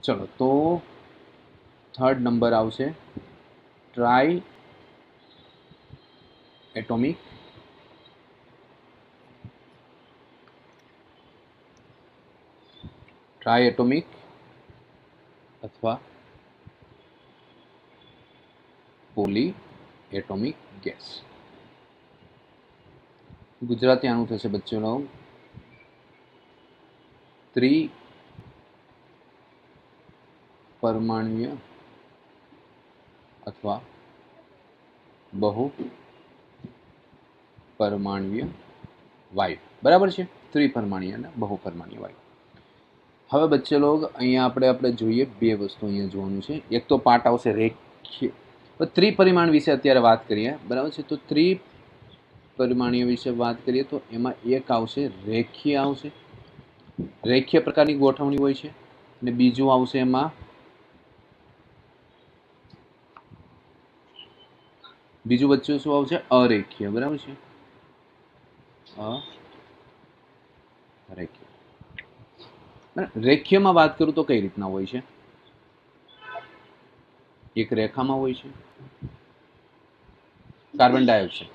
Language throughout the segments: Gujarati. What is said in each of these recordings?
चलो तो थर्ड नंबर आवशे ट्राई एटॉमिक अथवा પોલી એટોમિક ગેસ. गुजराती आनु थे बच्चों लोग त्रिपरमाणुय अथवा बहु परमाणुय वायु. बराबर है. त्रिपरमाणुय ने बहुपरमाणुय वायु. હવે બચ્ચે લોગ અહીંયા આપણે જોઈએ બે વસ્તુ અહીંયા જોવાનું છે. એક તો પાર્ટ આવશે રેખીય ત્રિપરિમાણ વિશે અત્યારે વાત કરીએ. બરાબર છે. તો ત્રિપરિમાણીય વિશે વાત કરીએ તો એમાં એક આવશે રેખીય આવશે. રેખીય પ્રકારની ગોઠવણી હોય છે. અને બીજું આવશે એમાં બીજું વચ્ચે શું આવશે અરેખીય. બરાબર છે. અરેખીય. રેખીયમાં વાત કરું તો કઈ રીતના હોય છે? એક રેખામાં હોય છે. Carbon dioxide.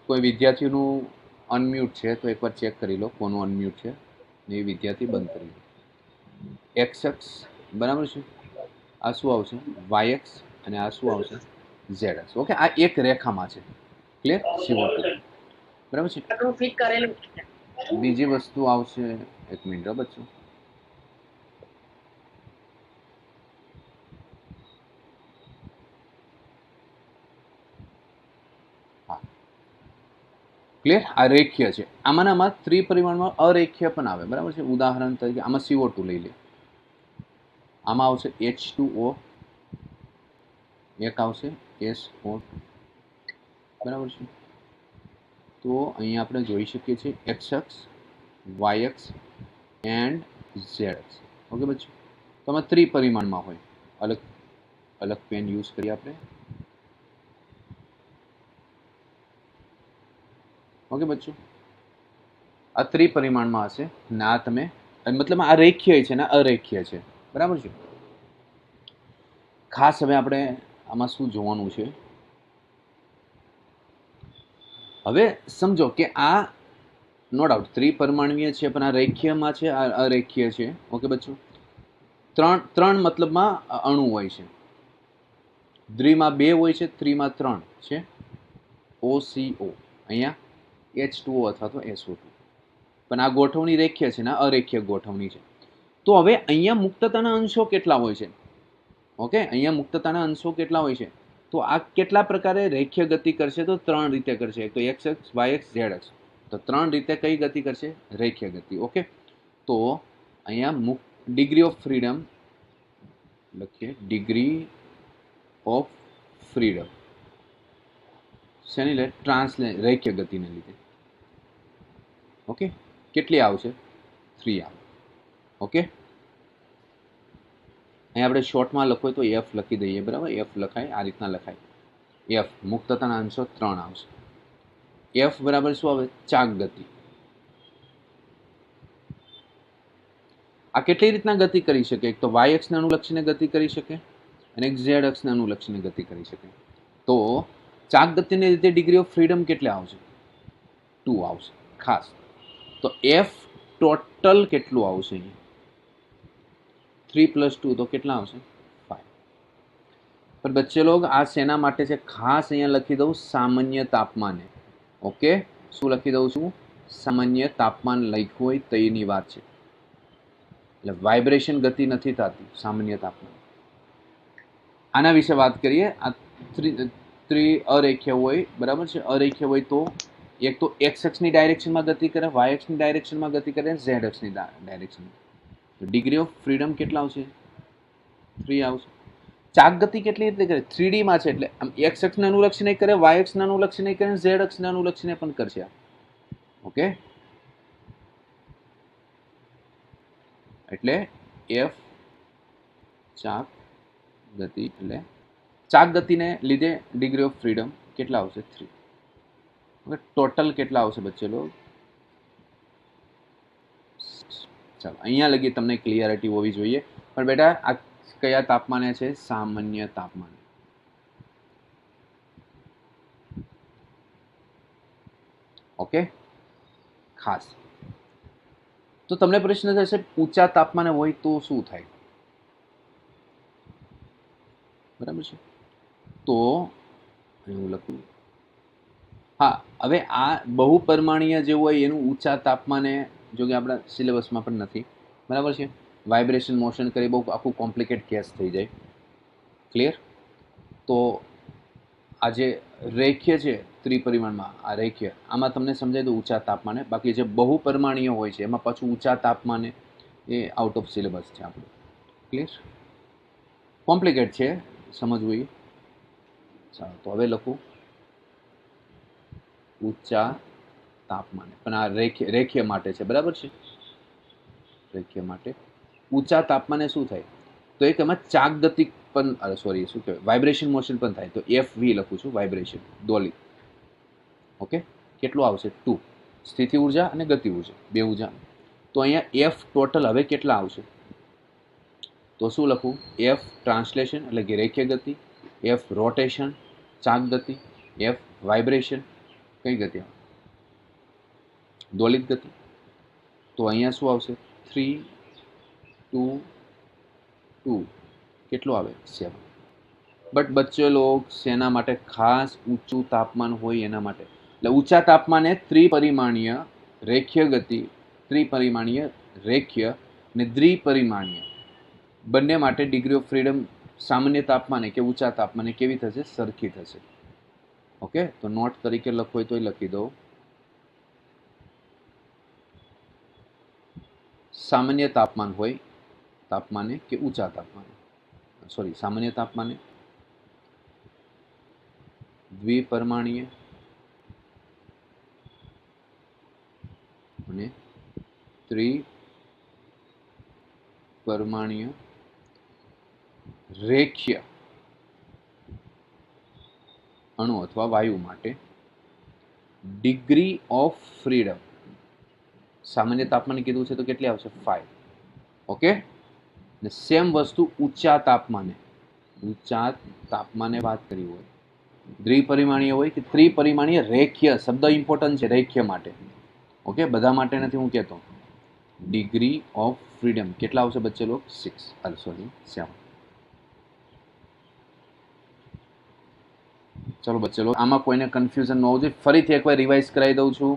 કોઈ વિદ્યાર્થીનું અનમ્યુટ છે તો એકવાર ચેક કરી લો કોનું અનમ્યુટ છે. એ વિદ્યાર્થી બંધ કરી લો. એક્સ એક્સ બરાબર છે. આ શું આવશે વાય એક્સ અને આ શું આવશે ઝેડ એક્સ. ઓકે, આ એક રેખામાં છે. ક્લિયર? CO2 બરાબર છે. બીજી વસ્તુ આવશે એક મિનિટ બચ્ચો. ક્લિયર? આ રેખીય છે. આમાં ત્રિપરિમાણમાં અરેખીય પણ આવે. બરાબર છે. ઉદાહરણ તરીકે આમાં CO2 લઈ લે. આમાં આવશે H2O, એક આવશે SO2. બરાબર છે. તો અહીંયા આપણે જોઈ શકીએ છીએ X x Y X and Z X. Okay બચ્ચો. તો આમાં ત્રિપરિમાણમાં હોય. અલગ અલગ પેન યુઝ કરીએ આપણે. ઓકે બચ્ચો. આ ત્રિપરિમાણમાં હશે ના તમે મતલબ આ રેખીય છે ને અરેખીય છે. બરાબર છે. ખાસ હવે આપણે આમાં શું જોવાનું છે હવે સમજો કે આ નો ડાઉટ ત્રિપરમાણવીય છે પણ આ રેખીયમાં છે આ અરેખીય છે. ઓકે બચ્ચો. ત્રણ મતલબમાં અણુ હોય છે. દ્વિમાં બે હોય છે, ત્રિમાં ત્રણ છે. OCO અહીંયા H2O અથવા તો SO2. પણ આ ગોઠવણી રેખીય છે ને અરેખીય ગોઠવણી છે. તો હવે અહીંયા મુક્તતાના અંશો કેટલા હોય છે? ઓકે, અહીંયા મુક્તતાના અંશો કેટલા હોય છે? તો આ કેટલા પ્રકારે રેખીય ગતિ કરશે? તો ત્રણ રીતે કરશે. એક તો x x Y x z x. તો ત્રણ રીતે કઈ ગતિ કરશે? રેખીય ગતિ. ઓકે, તો અહીંયા ડિગ્રી ઓફ ફ્રીડમ લખીએ. ડિગ્રી ઓફ ફ્રીડમ શેની લે? રેખીય ગતિને લીધે. ઓકે, કેટલી આવશે? 3 આવે. ઓકે, અહીંયા આપણે શોર્ટમાં લખો તો એફ લખી દઈએ. બરાબર, એફ લખાય આ રીતના લખાય. એફ મુક્તતાના અંશો 3 આવશે. એફ બરાબર શું આવે? ચાક ગતિ. આ કેટલી રીતના ગતિ કરી શકે? એક તો વાય અક્ષને અનુલક્ષીને ગતિ કરી શકે અને એક ઝેડ અક્ષને અનુલક્ષીને ગતિ કરી શકે. તો ચાક ગતિને લીધે ડિગ્રી ઓફ ફ્રીડમ કેટલા આવશે? 2 આવશે. ખાસ તો એફ ટોટલ કેટલું આવશે? 3 + 2 તો કેટલા આવશે? 5. પણ બચ્ચે લોગ આ શેના માટે છે? ખાસ અહીંયા લખી દઉં સામાન્ય તાપમાને. ઓકે, શું લખી દઉં છું? સામાન્ય તાપમાન લખ્યું હોય તો એની વાત છે. એટલે વાઇબ્રેશન ગતિ નથી થતી સામાન્ય તાપમાન. આના વિશે વાત કરીએ. આ અરેખીય હોય. બરાબર છે. અરેખીય હોય તો એક તો એક્સ અક્ષની ડાયરેક્શનમાં ગતિ કરે, વાય અક્ષની ડાયરેક્શનમાં ગતિ કરે, ઝેડ અક્ષની ડાયરેક્શનમાં. તો ડિગ્રી ઓફ ફ્રીડમ કેટલા આવશે? 3 આવશે. ચાક ગતિ કેટલી રીતે કરે? 3D માં છે એટલે આમ એક્સ અક્ષને અનુલક્ષીને કરે, વાય અક્ષને અનુલક્ષીને કરે, ઝેડ અક્ષને અનુલક્ષીને પણ કરશે. ઓકે, એટલે એફ ચાક ગતિ એટલે ચાક ગતિને લીધે ડિગ્રી ઓફ ફ્રીડમ કેટલા આવશે? 3. ઓકે, ટોટલ કેટલા આવશે બચ્ચે લોગ? ચાલો અહીંયા લગી તમને ક્લિયરિટી હોવી જોઈએ. પણ બેટા આ કયા તાપમાને છે? સામાન્ય તાપમાને. ઓકે, ખાસ. તો તમને પ્રશ્ન થશે ઊંચા તાપમાને હોય તો શું થાય? બરાબર છે, તો હું લખું. હા, હવે આ બહુપરિમાણીય જે હોય એનું ઊંચા તાપમાને, જો કે આપણા સિલેબસમાં પણ નથી, બરાબર છે. વાઇબ્રેશન મોશન કરી બહુ આખું કોમ્પ્લિકેટ કેસ થઈ જાય. ક્લિયર? તો આ જે રેખીય છે ત્રિપરિમાણમાં, આ રેખીય આમાં તમને સમજાય તો ઊંચા તાપમાને. બાકી જે બહુપરિમાણીય હોય છે એમાં પાછું ઊંચા તાપમાને, એ આઉટ ઓફ સિલેબસ છે આપણું. ક્લિયર? કોમ્પ્લિકેટ છે સમજવું એ. ચાલો તો હવે લખું ઊંચા તાપમાને, પણ આ રેખીય માટે છે, બરાબર છે. રેખીય માટે ઊંચા તાપમાને શું થાય? તો એક એમાં ચાક ગતિ પણ, સોરી શું કહેવાય, વાઇબ્રેશન મોશન પણ થાય. તો એફ વી લખું છું, વાઇબ્રેશન દોલી. ઓકે, કેટલું આવશે? 2. સ્થિતિ ઉર્જા અને ગતિ ઉર્જા, બે ઉર્જા. તો અહીંયા એફ ટોટલ હવે કેટલા આવશે? તો શું લખું? એફ ટ્રાન્સલેશન એટલે કે રેખીય ગતિ, એફ રોટેશન ચાક ગતિ, એફ વાઇબ્રેશન કઈ ગતિ? દોલિત ગતિ. તો અહીંયા શું આવશે? 3, 2, 2 કેટલું આવે? 7. બટ બચ્ચે લોગ શેના માટે? ખાસ ઊંચું તાપમાન હોય એના માટે. એટલે ઊંચા તાપમાને ત્રિપરિમાણીય રેખીય ગતિ, ત્રિપરિમાણીય રેખીય ને દ્વિપરિમાણીય બંને માટે ડિગ્રી ઓફ ફ્રીડમ સામાન્ય તાપમાને કે ઊંચા તાપમાને કેવી થશે? સરખી થશે. ઓકે, તો નોટ તરીકે લખો હોય તો લખી દો. સામાન્ય તાપમાન હોય તાપમાને કે ઊંચા તાપમાને, સોરી સામાન્ય તાપમાને, દ્વિપરિમાણીય અને ત્રિપરિમાણીય રેખીય અણુ અથવા વાયુ માટે ડિગ્રી ઓફ ફ્રીડમ સામાન્ય તાપમાન કીધું છે તો કેટલી આવશે? 5. ઓકે, ને સેમ વસ્તુ ઊંચા તાપમાને, ઊંચા તાપમાને વાત કરી હોય, દ્વિપરિમાણીય હોય કે ત્રિપરિમાણીય રેખીય, શબ્દ ઇમ્પોર્ટન્ટ છે રેખીય માટે. ઓકે, બધા માટે નથી હું કહેતો. ડિગ્રી ઓફ ફ્રીડમ કેટલા આવશે બચ્ચે લોગ? 6, સોરી 7. ચલો બચ્ચે લોગ, આમાં કોઈને કન્ફ્યુઝન ન હોવું જોઈએ. ફરીથી એકવાર રિવાઇઝ કરાવી દઉં છું,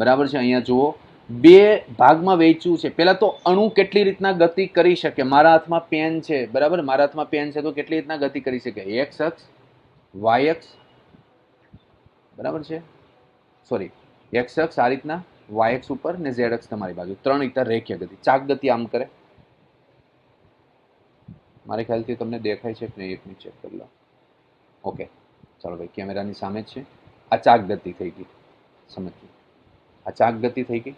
બરાબર છે. અહીંયા જુઓ, બે ભાગમાં વહેંચ્યું છે. પહેલા તો અણુ કેટલી રીતના ગતિ કરી શકે. મારા હાથમાં પેન છે, બરાબર, મારા હાથમાં પેન છે તો કેટલી રીતના ગતિ કરી શકે? એક્સ અક્ષ, વાય અક્ષ, બરાબર છે, સોરી એક્સ અક્ષ આ રીતના, વાય અક્ષ ઉપર ને ઝેડ અક્ષ તમારી બાજુ, 3 રીતના રેખીય ગતિ. ચાક ગતિ આમ કરે. મારે ખ્યાલથી તમને દેખાય છે કે નહીં? એક મિનિટ ચેક કરી લો. ઓકે, ચાલો ભાઈ, કેમેરાની સામે જ છે. આ ચાક ગતિ થઈ ગઈ, સમજો. આ ચાક ગતિ થઈ ગઈ.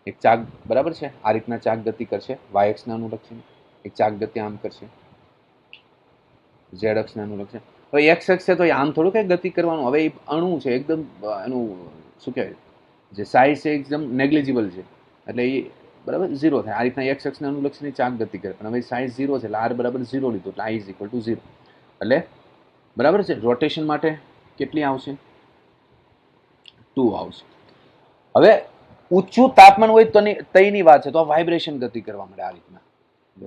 એક ચાક, બરાબર છે, આ રીતના ચાક ગતિ કરશે વાય અક્ષના અનુલક્ષીને. એક ચાક ગતિ આમ કરશે ઝેડ અક્ષના અનુલક્ષીને. હવે એક્સ અક્ષ છે તો આમ થોડું કઈ ગતિ કરવાનું. હવે એ અણુ છે એકદમ, એનું શું કહેવાય, જે સાઇઝ છે એકદમ નેગ્લિજિબલ છે, એટલે એ બરાબર 0 થાય. આ રીતના એક્સ અક્ષને અનુલક્ષીને ચાક ગતિ કરે. પણ હવે સાઇઝ 0 છે એટલે આર બરાબર 0 લીધું, એટલે આઈ ઇઝ ઇક્વલ ટુ 0. એટલે બરાબર છે. રોટેશન માટે કેટલી આવશે? 2 આવશે. હવે ઊંચું તાપમાન હોય તો તઈની વાત છે, તો આ વાઇબ્રેશન ગતિ કરવા મળે. આ રીતના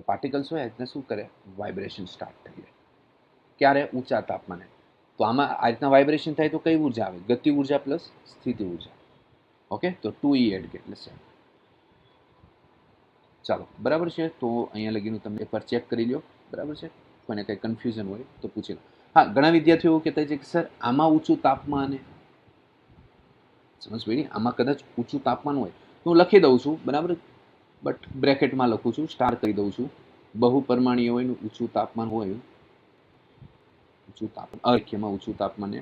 પાર્ટિકલ્સ હોય એટલે શું કરે? વાઇબ્રેશન સ્ટાર્ટ થઈ જાય. ક્યારે? ઊંચા તાપમાને. તો આમાં આ રીતના વાઇબ્રેશન થાય તો કઈ ઉર્જા આવે? ગતિ ઉર્જા પ્લસ સ્થિતિ ઉર્જા. ઓકે, તો 2E એડ એટલે છે. ચાલો, બરાબર છે. તો અહીંયા લગીનું તમે એકવાર ચેક કરી લો, બરાબર છે. કોઈને કંઈ કન્ફ્યુઝન હોય તો પૂછી લો. હા, ઘણા વિદ્યાર્થીઓ એવું કહેતા છે કે સર આમાં ઊંચું તાપમાને, સમજ ભાઈ, આમાં કદાચ ઊંચું તાપમાન હોય તો હું લખી દઉં છું, બરાબર, બટ બ્રેકેટમાં લખું છું, સ્ટાર કરી દઉં છું. બહુપરિમાણીય હોય ને ઊંચું તાપમાન હોય, ઊંચું તાપમાન, અરેખીયમાં ઊંચું તાપમાને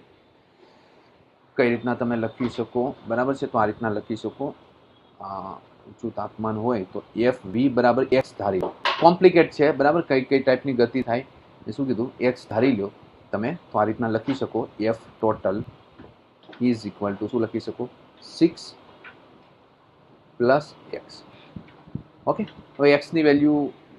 કઈ રીતના તમે લખી શકો? બરાબર છે, તો આ રીતના લખી શકો. ઊંચું તાપમાન હોય તો એફ વી બરાબર એક્સ ધારી લો. કોમ્પ્લિકેટ છે, બરાબર, કઈ કઈ ટાઈપની ગતિ થાય એ શું કીધું? એક્સ ધારી લો તમે, તો આ રીતના લખી શકો. F total is equal to શું લખી શકો? 6 પ્લસ એક્સ. ઓકે, હવે એક્સની વેલ્યુ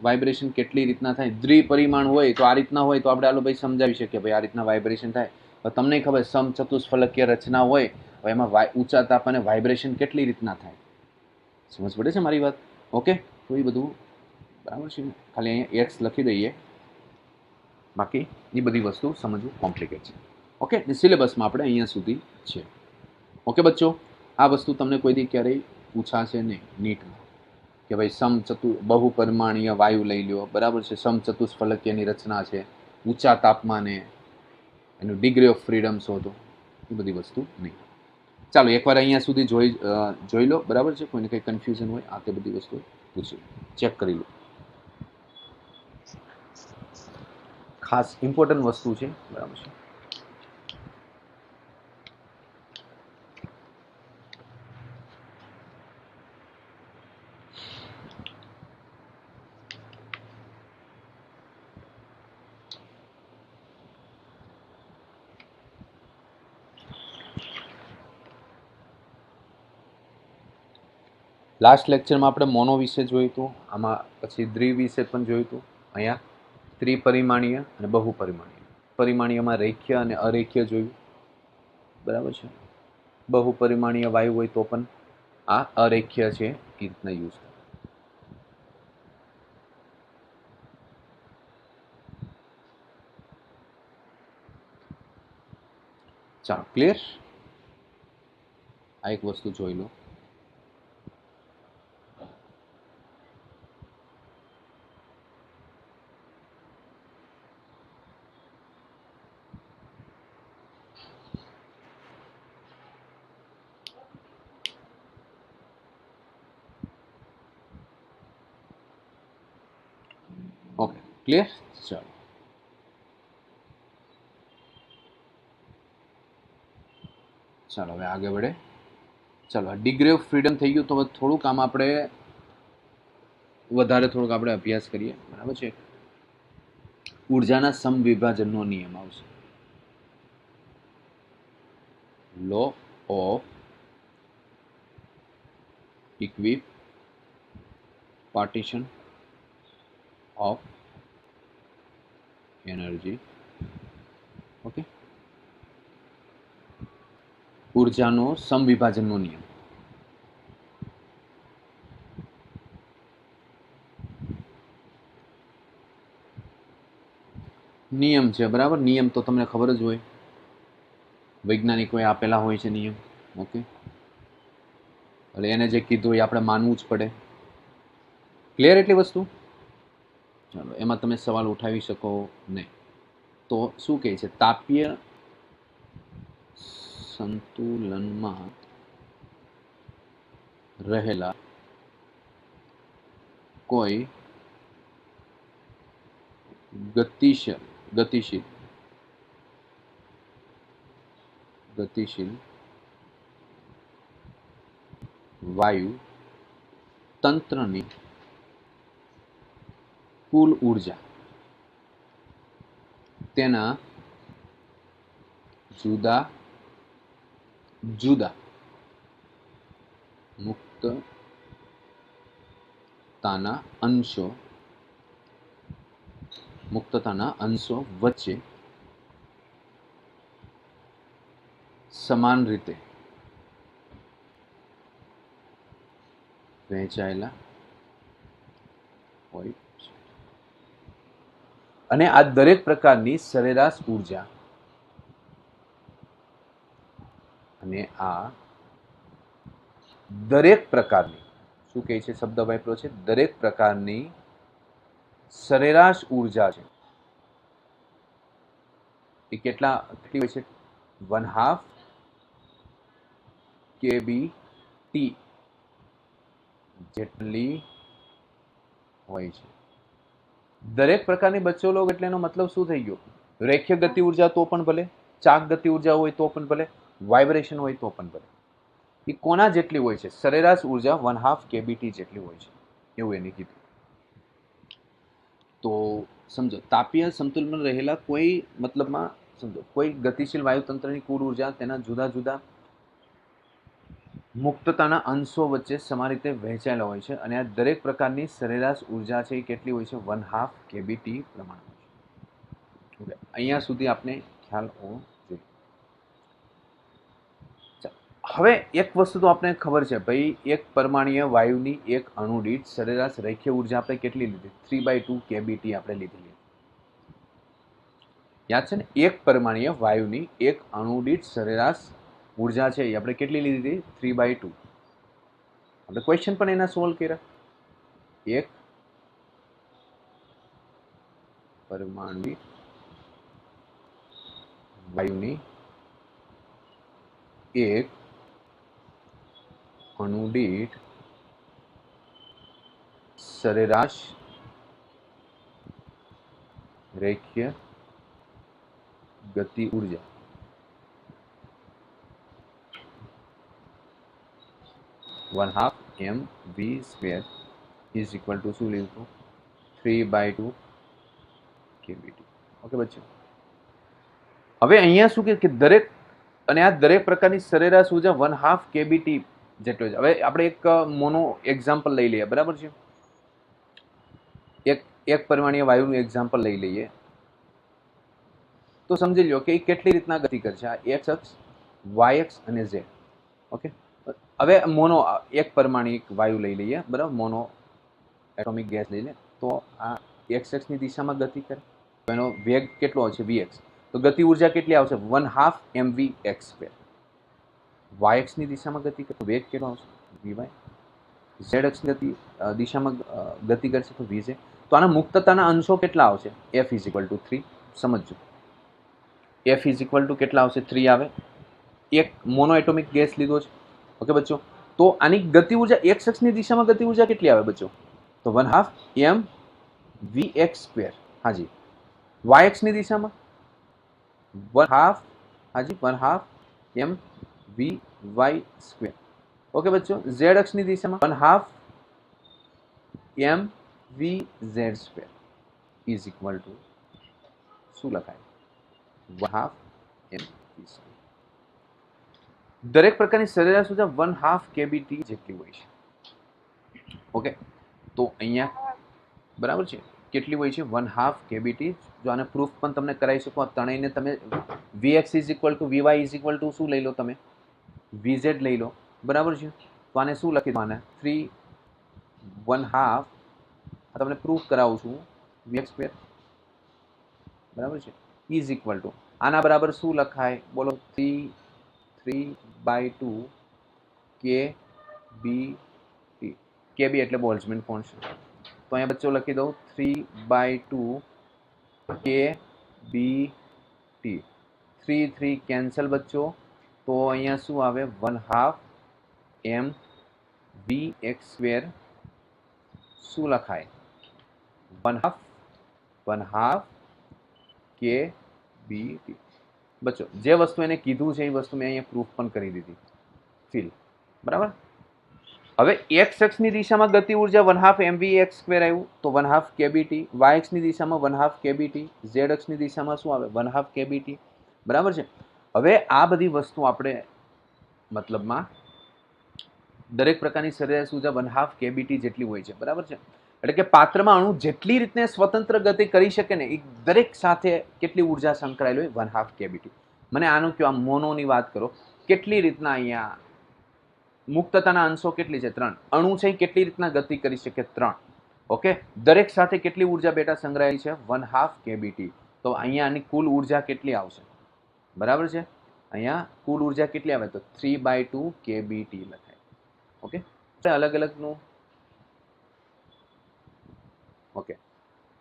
વાઇબ્રેશન કેટલી રીતના થાય, દ્વિપરિમાણ હોય તો આ રીતના હોય તો આપણે આલો ભાઈ સમજાવી શકીએ ભાઈ આ રીતના વાઇબ્રેશન થાય. હવે તમને ખબર સમચતુષ્ફલકીય રચના હોય તો એમાં ઊંચા તાપમાને વાઇબ્રેશન કેટલી રીતના થાય, સમજ પડે છે મારી વાત? ઓકે, તો એ બધું બરાબર છે. ખાલી અહીંયા એક્સ લખી દઈએ, બાકી એ બધી વસ્તુ સમજવું કોમ્પ્લિકેટ છે. ઓકે, સિલેબસમાં આપણે અહીંયા સુધી છે. ઓકે બચ્ચો, આ વસ્તુ તમને કોઈ દી ક્યારેય પૂછાશે નહીં નીટમાં કે ભાઈ બહુપરિમાણીય વાયુ લઈ લ્યો, બરાબર છે, સમચતુષ્ફલકીયની રચના છે, ઊંચા તાપમાને એનું ડિગ્રી ઓફ ફ્રીડમ શોધો, એ બધી વસ્તુ નહીં. ચાલો એકવાર અહીંયા સુધી જોઈ લો, બરાબર છે. કોઈને કંઈ કન્ફ્યુઝન હોય આ તે બધી વસ્તુ પૂછી ચેક કરી લો. ખાસ ઇમ્પોર્ટન્ટ વસ્તુ છે, બરાબર છે. લાસ્ટ લેક્ચરમાં આપણે મોનો વિશે જોયું હતું, આમાં પછી દ્વિ વિશે પણ જોયું હતું. અહીંયા ત્રિપરિમાણીય અને બહુપરિમાણીય. પરિમાણીયમાં રેખીય અને અરેખીય જોયું, બરાબર છે. બહુપરિમાણીય વાયુ હોય તો પણ આ અરેખીય છે, એ રીતના યુઝ થાય. ચાલો ક્લિયર, આ એક વસ્તુ જોઈ લો. ઓકે ક્લિયર, ચાલો ચાલો હવે આગળ વધે. ચાલો ડિગ્રી ઓફ ફ્રીડમ થઈ ગયું, તો થોડુંક આમ આપણે વધારે થોડુંક આપણે અભ્યાસ કરીએ, બરાબર છે. ઉર્જાના સમવિભાજનનો નિયમ આવશે, law of equipartition of energy. Okay, ઉર્જાનો સમવિભાજનનો નિયમ. નિયમ છે, બરાબર. નિયમ તો તમને ખબર જ હોય, વૈજ્ઞાનિકોએ આપેલા હોય છે નિયમ. ઓકે, એટલે એને જે કીધું એ આપણે માનવું જ પડે. ક્લિયર એટલી વસ્તુ? ચાલો, એમાં તમે સવાલ ઉઠાવી શકો નહીં. તો શું કહે છે, તાપીય સંતુલનમાં રહેલા કોઈ ગતિશીલ વાયુ તંત્રની કુલ ઉર્જા તેના જુદા જુદા મુક્તતાના અંશો વચ્ચે સમાન રીતે વહેંચાયેલા હોય છે. અને આ દરેક પ્રકારની સરેરાશ ઉર્જા અને આ દરેક પ્રકારની, શું કહે છે, શબ્દ વાપર્યો છે, દરેક પ્રકારની સરેરાશ ઉર્જા છે એ કેટલી હોય છે? 1/2 kBT જેટલી હોય છે. દરેક પ્રકારની બચ્ચો લોગ એટલે એનો મતલબ શું થઈ ગયો? રેખીય ગતિ ઉર્જા તો પણ ભલે, ચાક ગતિ ઉર્જા હોય તો પણ ભલે, વાઇબ્રેશન હોય તો પણ ભલે, એ કોના જેટલી હોય છે? સરેરાશ ઉર્જા 1/2 kBT જેટલી હોય છે, એવું એને કીધું. તો સમજો, તાપીય સંતુલનમાં રહેલા કોઈ, મતલબમાં સમજો, કોઈ ગતિશીલ વાયુતંત્રની કુલ ઉર્જા તેના જુદા જુદા મુક્તતાના અંશો વચ્ચે સમાન રીતે વહેંચાયેલા હોય છે અને આ દરેક પ્રકારની સરેરાશ ઉર્જા છે એ કેટલી હોય છે 1/2 kBT પ્રમાણે હોય છે. ઓકે, અહીંયા સુધી આપણે ખ્યાલ હોવો જોઈએ. હવે એક વસ્તુ તો આપણે ખબર છે ભાઈ, એક પરમાણ્વીય વાયુની એક અણુ દીઠ સરેરાશ રેખીય ઉર્જા આપણે કેટલી લીધી? 3/2 kBT આપણે લીધેલી. યાદ છે ને? એક પરમાણ્વીય વાયુની એક અણુ દીઠ સરેરાશ ઉર્જા છે એ આપણે કેટલી લીધી હતી? 3/2. આપણે ક્વેશ્ચન પણ એના સોલ્વ કર્યા. એક પરમાણ્વીય વાયુની એક અણુ દીઠ સરેરાશ રેખીય ગતિ ઉર્જા ½ mv² ઇઝ ઇક્વલ ટુ શું લીધું? 3/2 kBT. ઓકે બચ્ચો, હવે અહીંયા શું કે દરેક અને આ દરેક પ્રકારની સરેરાશ ઉર્જા 1/2 kBT જેટલો છે. હવે આપણે એક મોનો એક્ઝામ્પલ લઈ લઈએ, બરાબર છે? એક પરમાણ્વીય વાયુનું એક્ઝામ્પલ લઈ લઈએ તો સમજી લો કે એ કેટલી રીતના ગતિ કરશે. આ એક્સ અક્ષ, વાય અક્ષ અને ઝેડ. ઓકે, હવે મોનો એક પરમાણ્વિક વાયુ લઈ લઈએ, બરાબર? મોનો એટોમિક ગેસ લઈ લે તો આ એક્સ અક્ષની દિશામાં ગતિ કરે તો એનો વેગ કેટલો હશે? વીએક્સ. તો ગતિ ઉર્જા કેટલી આવશે? 1/2 mvx². વાય અક્ષની દિશામાં ગતિ કરે તો વેગ કેટલો આવશે? વીવાય. ઝેડ અક્ષની દિશામાં ગતિ કરશે તો વીઝેડ. તો આના મુક્તતાના અંશો કેટલા આવશે? F = 3. સમજજો, F = કેટલા આવશે? 3 આવે. એક મોનો એટોમિક ગેસ લીધો છે. ઓકે બચ્ચો, તો આની ગતિ ઉર્જા એક્સ અક્ષની દિશામાં ગતિ ઉર્જા કેટલી આવે બચ્ચો? તો 1/2 mvx². હાજી. વાય અક્ષની દિશામાં 1/2, હાજી 1/2 mvy². ઓકે બચ્ચો, ઝેડ અક્ષની દિશામાં 1/2 mvz² ઇઝ ઇક્વલ ટુ શું લખાય? 1/2 mv². દરેક પ્રકારની સરેરાશ ઉર્જા 1/2 kBT જેટલી હોય છે. ઓકે, તો અહીંયા બરાબર છે કેટલી હોય છે? 1/2 kBT. જો આને પ્રૂફ પણ તમને કરાવી શકો. ત્રણેયને તમે Vx = Vy = શું લઈ લો? તમે Vz લઈ લો, બરાબર છે? તો આને શું લખી દો? આને 3/1/2 તમને પ્રૂફ કરાવું છું. Vx², બરાબર છે, ઇઝ ઇક્વલ ટુ આના બરાબર શું લખાય? બોલો. 3/2 kBT. kB એટલે બોલ્ટ્ઝમેન કોન્સ્ટન્ટ. તો અહીંયા બચ્ચો લખી દઉં 3/2 kBT. 3 કેન્સલ બચ્ચો. તો અહીંયા શું આવે? 1/2 mvx² શું લખાય? 1/2 kBT. બચ્ચો, જે વસ્તુ એને કીધું છે એ વસ્તુ મેં અહીંયા પ્રૂફ પણ કરી દીધી. ફીલ, બરાબર? હવે એક્સ અક્ષની દિશામાં ગતિ ઉર્જા 1/2 mvx² આવ્યું તો 1/2 kBT. વાય અક્ષની દિશામાં 1/2 kBT. ઝેડ અક્ષની દિશામાં શું આવે? 1/2 kBT. બરાબર છે? હવે આ બધી વસ્તુ આપણે મતલબમાં દરેક પ્રકારની સરેરાશ ઉર્જા 1/2 kBT જેટલી હોય છે, બરાબર છે? એટલે કે પાત્રમાં અણુ જેટલી રીતને સ્વતંત્ર ગતિ કરી શકે ને એ દરેક સાથે કેટલી ઉર્જા સંકળાયેલી હોય? 1/2 kBT. મને આનું કયો, આ મોનોની વાત કરો, કેટલી રીતના અહીંયા મુક્તતાના અંશો કેટલી છે? 3. અણુ છે કેટલી રીતના ગતિ કરી શકે? 3. ઓકે, દરેક સાથે કેટલી ઉર્જા બેટા સંગ્રહાયેલી છે? 1/2 kBT. તો અહીંયા આની કુલ ઉર્જા કેટલી આવશે? બરાબર છે? અહીંયા કુલ ઉર્જા કેટલી આવે? તો 3/2 kBT લખાય. ઓકે, અલગ અલગનું. ઓકે,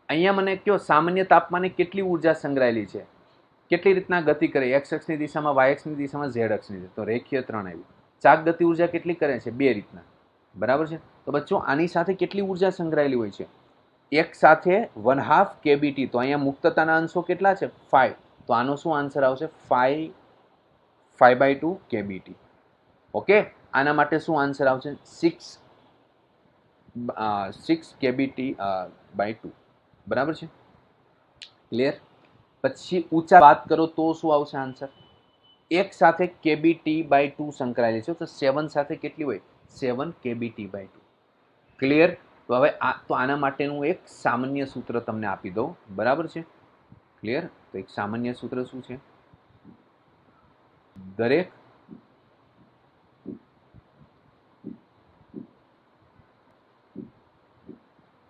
અહીંયા મને કયો સામાન્ય તાપમાને કેટલી ઉર્જા સંગ્રહાયેલી છે? કેટલી રીતના ગતિ કરે? એક્સ અક્ષની દિશામાં, વાય અક્ષની દિશામાં, ઝેડ અક્ષની. તો રેખીય 3 આવ્યું. ચાક ગતિ ઉર્જા કેટલી કરે છે? 2 રીતના, બરાબર છે? તો બચ્ચો આની સાથે કેટલી ઉર્જા સંગ્રહાયેલી હોય છે? એક સાથે 1/2 kBT. તો અહીંયા મુક્તતાના અંશો કેટલા છે? 5. તો આનો શું આન્સર આવશે? 5/2 kBT. ઓકે, આના માટે શું આન્સર આવશે? 6 kBT/2. બરાબર છે? ક્લિયર? પછી ઊંચા વાત કરો તો શું આવશે આન્સર? એક સાથે kBT/2 સંકળાયેલી છે, તો 7 સાથે કેટલી હોય? 7 kBT/2. ક્લિયર? તો હવે આના માટેનું એક સામાન્ય સૂત્ર તમને આપી દઉં, બરાબર છે? ક્લિયર? તો એક સામાન્ય સૂત્ર શું છે? દરેક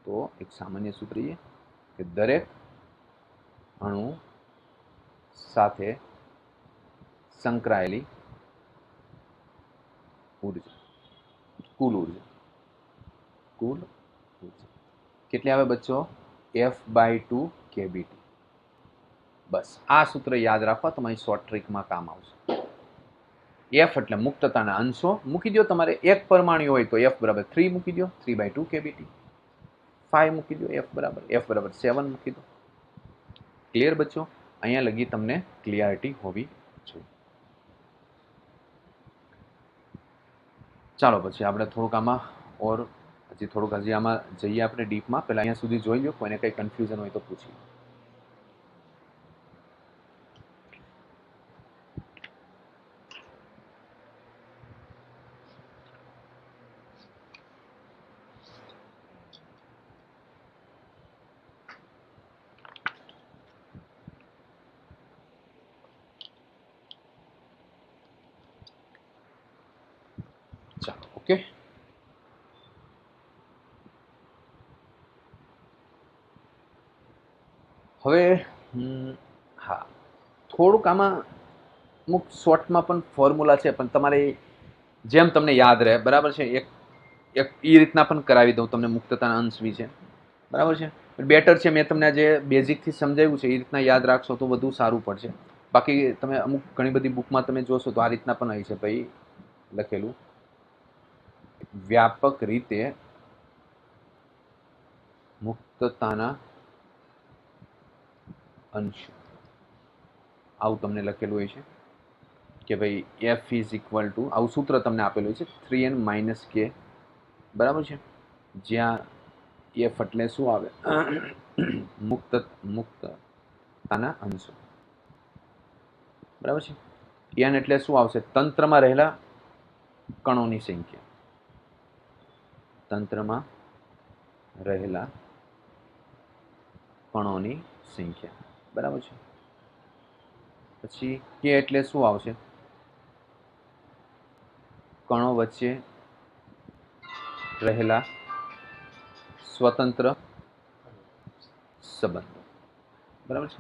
તો એક સામાન્ય સૂત્ર છે કે દરેક અણુ સાથે સંકળાયેલી ઉર્જા, કુલ ઉર્જા કેટલી આવે બચ્ચો? F/2 kBT. બસ આ સૂત્ર યાદ રાખવા, તમારી શોર્ટ ટ્રીકમાં કામ આવશે. F એટલે મુક્તતાના અંશો મૂકી દો. તમારે એક પરમાણુ હોય તો F બરાબર 3 મૂકી દો, 3/2 kBT. 5 મૂકી દો, F બરાબર 7 મૂકી દો. ક્લિયર બચ્ચો? અહીંયા લગી તમને ક્લિયરિટી હોવી જોઈએ. ચાલો પછી આપણે થોડુંક આમાં હજી આમાં જઈએ આપણે ડીપમાં. પહેલા અહીંયા સુધી જોઈ લો, કોઈને કંઈ કન્ફ્યુઝન હોય તો પૂછી. ચાલો, ઓકે. હવે હા, થોડુંક આમાં અમુક શોર્ટમાં પણ ફોર્મ્યુલા છે, પણ તમારે જેમ તમને યાદ રહે, બરાબર છે? એક એ રીતના પણ કરાવી દઉં તમને મુક્તતાના અંશ વિશે, બરાબર છે? બેટર છે, મેં તમને જે બેઝિકથી સમજાવ્યું છે એ રીતના યાદ રાખશો તો વધુ સારું પડશે. બાકી તમે અમુક ઘણી બધી બુકમાં તમે જોશો તો આ રીતના પણ હોય છે ભાઈ લખેલું, વ્યાપક રીતે મુક્તતાના અંશ, આવું તમને લખેલું હોય છે કે ભાઈ F ઇઝ ઇક્વલ ટુ, આવું સૂત્ર તમને આપેલું હોય છે 3n - k, બરાબર છે? જ્યાં F એટલે શું આવે? મુક્તતાના અંશો, બરાબર છે? n એટલે શું આવશે? તંત્રમાં રહેલા કણોની સંખ્યા, તંત્રમાં રહેલા કણોની સંખ્યા, બરાબર છે? પછી કે એટલે શું આવશે? કણો વચ્ચે રહેલા સ્વતંત્ર સંબંધો, બરાબર છે?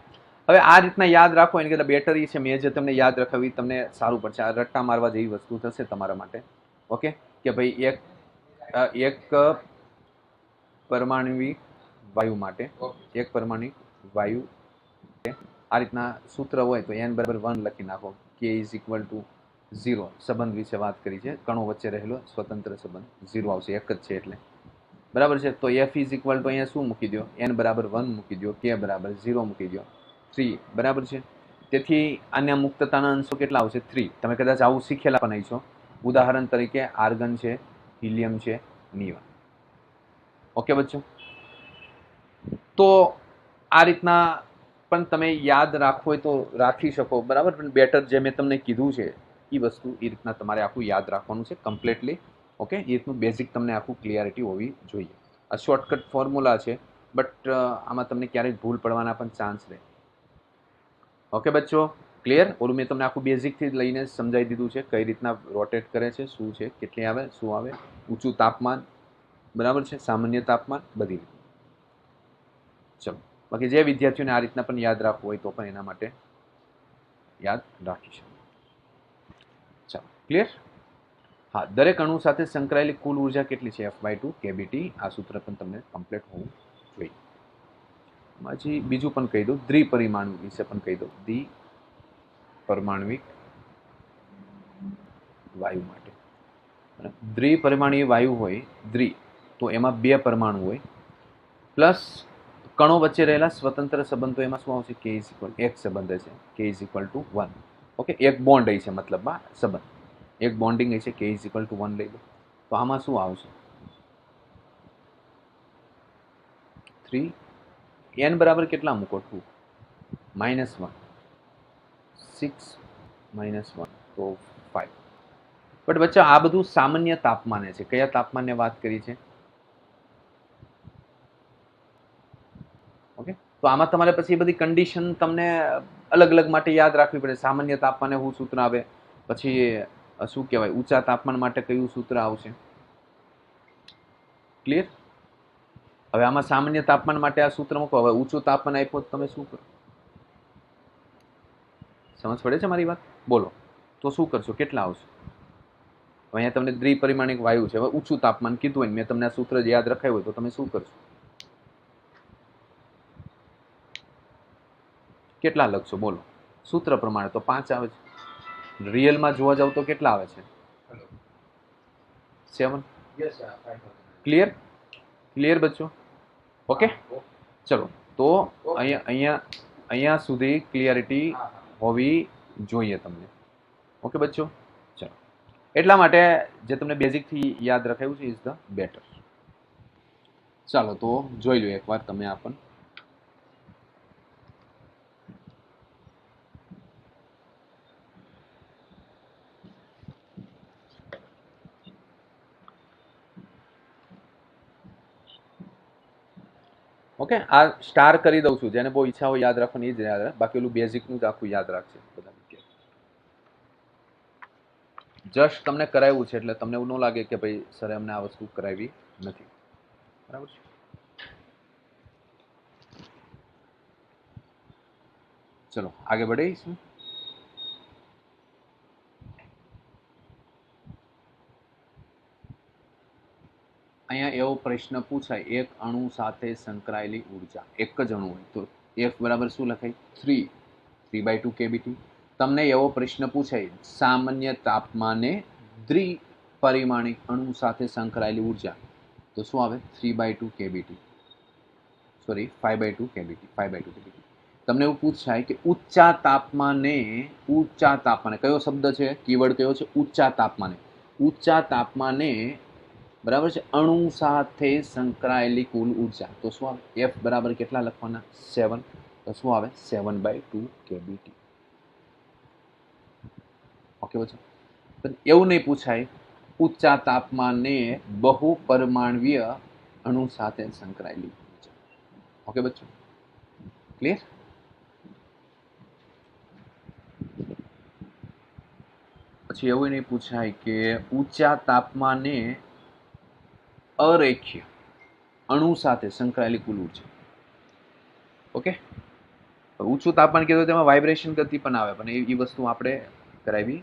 હવે આ રીતના યાદ રાખો, એની કરતાં બેટર છે મેં જે તમને યાદ રાખાવી તમને સારું પડશે. આ રટ્ટા મારવા જેવી વસ્તુ થશે તમારા માટે. ઓકે, કે ભાઈ એક પરમાણ્વિક વાયુ માટે, એક પરમાણ્વિક વાયુ આ રીતના સૂત્ર હોય તો n બરાબર 1 લખી નાખો, k ઇઝ ઇક્વલ ટુ 0. સંબંધ વિશે વાત કરી છે, કણો વચ્ચે રહેલો સ્વતંત્ર સંબંધ 0 આવશે, એક જ છે એટલે, બરાબર છે? તો F ઇઝ ઇક્વલ ટુ અહીંયા શું મૂકી દો? n બરાબર 1 મૂકી દો, k બરાબર 0 મૂકી દો, 3, બરાબર છે? તેથી આના મુક્તતાના અંશો કેટલા આવશે? 3. તમે કદાચ આવું શીખેલા પણ હશો. ઉદાહરણ તરીકે આર્ગન છે, હિલિયમ છે, નિયોન. ઓકે બચ્ચો? તો આ રીતના પણ તમે યાદ રાખવો હોય તો રાખી શકો, બરાબર? પણ બેટર જે મેં તમને કીધું છે એ વસ્તુ એ રીતના તમારે આખું યાદ રાખવાનું છે કમ્પ્લીટલી. ઓકે, એ રીતનું બેઝિક તમને આખું ક્લિયરિટી હોવી જોઈએ. આ શોર્ટકટ ફોર્મ્યુલા છે, બટ આમાં તમને ક્યારેક ભૂલ પડવાના પણ ચાન્સ રહે. ઓકે બચ્ચો, ક્લિયર? ઓલું મેં તમને આખું બેઝિકથી લઈને સમજાવી દીધું છે, કઈ રીતના રોટેટ કરે છે, શું છે, કેટલી આવે, શું આવે, ઊંચું તાપમાન, બરાબર છે, સામાન્ય તાપમાન, બધી રીતે. ચલો, બાકી જે વિદ્યાર્થીઓને આ રીતના પણ યાદ રાખવું હોય તો પણ એના માટે યાદ રાખી શકો. ચાલો, ક્લિયર? હા, દરેક અણુ સાથે સંકળાયેલી કુલ ઉર્જા કેટલી છે? F/2 kBT. આ સૂત્ર પણ તમને કમ્પ્લીટ હોવું જોઈએ. પછી બીજું પણ કહી દઉં, દ્વિપરિમાણુ વિશે પણ કહી દઉં. દ્વિપરમાણ્વિક વાયુ માટે, દ્વિપરિમાણીય વાયુ હોય તો એમાં 2 પરમાણુ હોય, પ્લસ કણો વચ્ચે રહેલા સ્વતંત્ર સંબંધો, એમાં શું આવશે? k ઇઝ ઇક્વલ, એક સંબંધ હશે, k is equal two 1. Okay, એક બોન્ડ હશે, મતલબમાં સંબંધ, એક બોન્ડિંગ હશે, k ઇઝ ઇક્વલ ટુ 1 લઈ લો. તો આમાં શું આવશે? 3. n બરાબર કેટલા મૂકો? 2 - 1, 6 -1 તો 5. બટ બચ્ચા આ બધું સામાન્ય તાપમાને છે. કયા તાપમાનને વાત કરી છે? ઓકે, તો આમાં તમારે પછી બધી કન્ડિશન તમને અલગ અલગ માટે યાદ રાખવી પડે. સામાન્ય તાપમાને શું સૂત્ર આવે, પછી શું કહેવાય ઊંચા તાપમાન માટે કયું સૂત્ર આવશે. ક્લિયર? હવે આમાં સામાન્ય તાપમાન માટે આ સૂત્ર મૂકો. હવે ઊંચું તાપમાન આપ્યું તમે શું કરો? સમજ પડે છે મારી વાત? બોલો તો શું કરશો, કેટલા આવશે? અહીંયા તમને દ્વિપરિમાણિક વાયુ છે. હવે ઊંચું તાપમાન કીધું હોય, મેં તમને આ સૂત્ર યાદ રખાયું હોય તો તમે શું કરશો? કેટલા લખશો બોલો? સૂત્ર પ્રમાણે તો 5 આવે છે. રિયલમાં જોવા જાવ તો કેટલા આવે છે? 7. ક્લિયર? ક્લિયર બચ્ચો? ઓકે, ચલો તો અહીંયા અહીંયા અહીંયા સુધી ક્લિયરિટી હોવી જોઈએ તમને. ઓકે બચ્ચો, ચલો એટલા માટે જે તમને બેઝિકથી યાદ રખાયું છે ઇઝ ધ બેટર. ચાલો તો જોઈ લો એકવાર તમે આ પણ. ઓકે, આ સ્ટાર કરી દઉં છું. જેને બહુ ઈચ્છા હોય યાદ રાખવાની એ જ યાદ રાખે, બાકી ઓલું બેઝિકનું જ આખું યાદ રાખશે બધા. જસ્ટ તમને કરાવ્યું છે એટલે તમને એવું ન લાગે કે ભાઈ સરે અમને આ વસ્તુ કરાવી નથી. બરાબર છે? ચલો આગે बढ़े. અહીંયા એવો પ્રશ્ન પૂછાય, એક અણુ સાથે સંકળાયેલી ઉર્જા, એક જ અણુ હોય તો F બરાબર શું લખાય? 3/2 kBT. તમને એવો પ્રશ્ન પૂછાય, સામાન્ય તાપમાને દ્વિપરિમાણિક અણુ સાથે સંકળાયેલી ઉર્જા, તો શું આવે? 3/2 kBT. Sorry 5/2 kBT. 5/2 kBT. તમને એવું પૂછાય કે ઊંચા તાપમાને કયો શબ્દ છે, કીવર્ડ કયો છે? ઊંચા તાપમાને. ઊંચા તાપમાને બરાબર છે અણુ સાથે સંકળાયેલી કુલ ઉર્જા, તો શું આવે? F બરાબર કેટલા લખવાના? 7. તો શું આવે? 7/2 kBT. ઓકે બચ્ચો, એવું નહીં પૂછાય ઊંચા તાપમાને બહુપરમાણ્વીય અણુ સાથે સંકળાયેલી ઉર્જા. ઓકે બચ્ચો, ક્લિયર? પછી એવું નહીં પૂછાય કે ઊંચા તાપમાને અરેખીય અણુ સાથે સંકળાયેલી કુલ ઉર્જા. ઓકે, ઊંચું તાપમાન કીધું તેમાં વાઇબ્રેશન ગતિ પણ આવે, પણ એ વસ્તુ આપણે કરાવી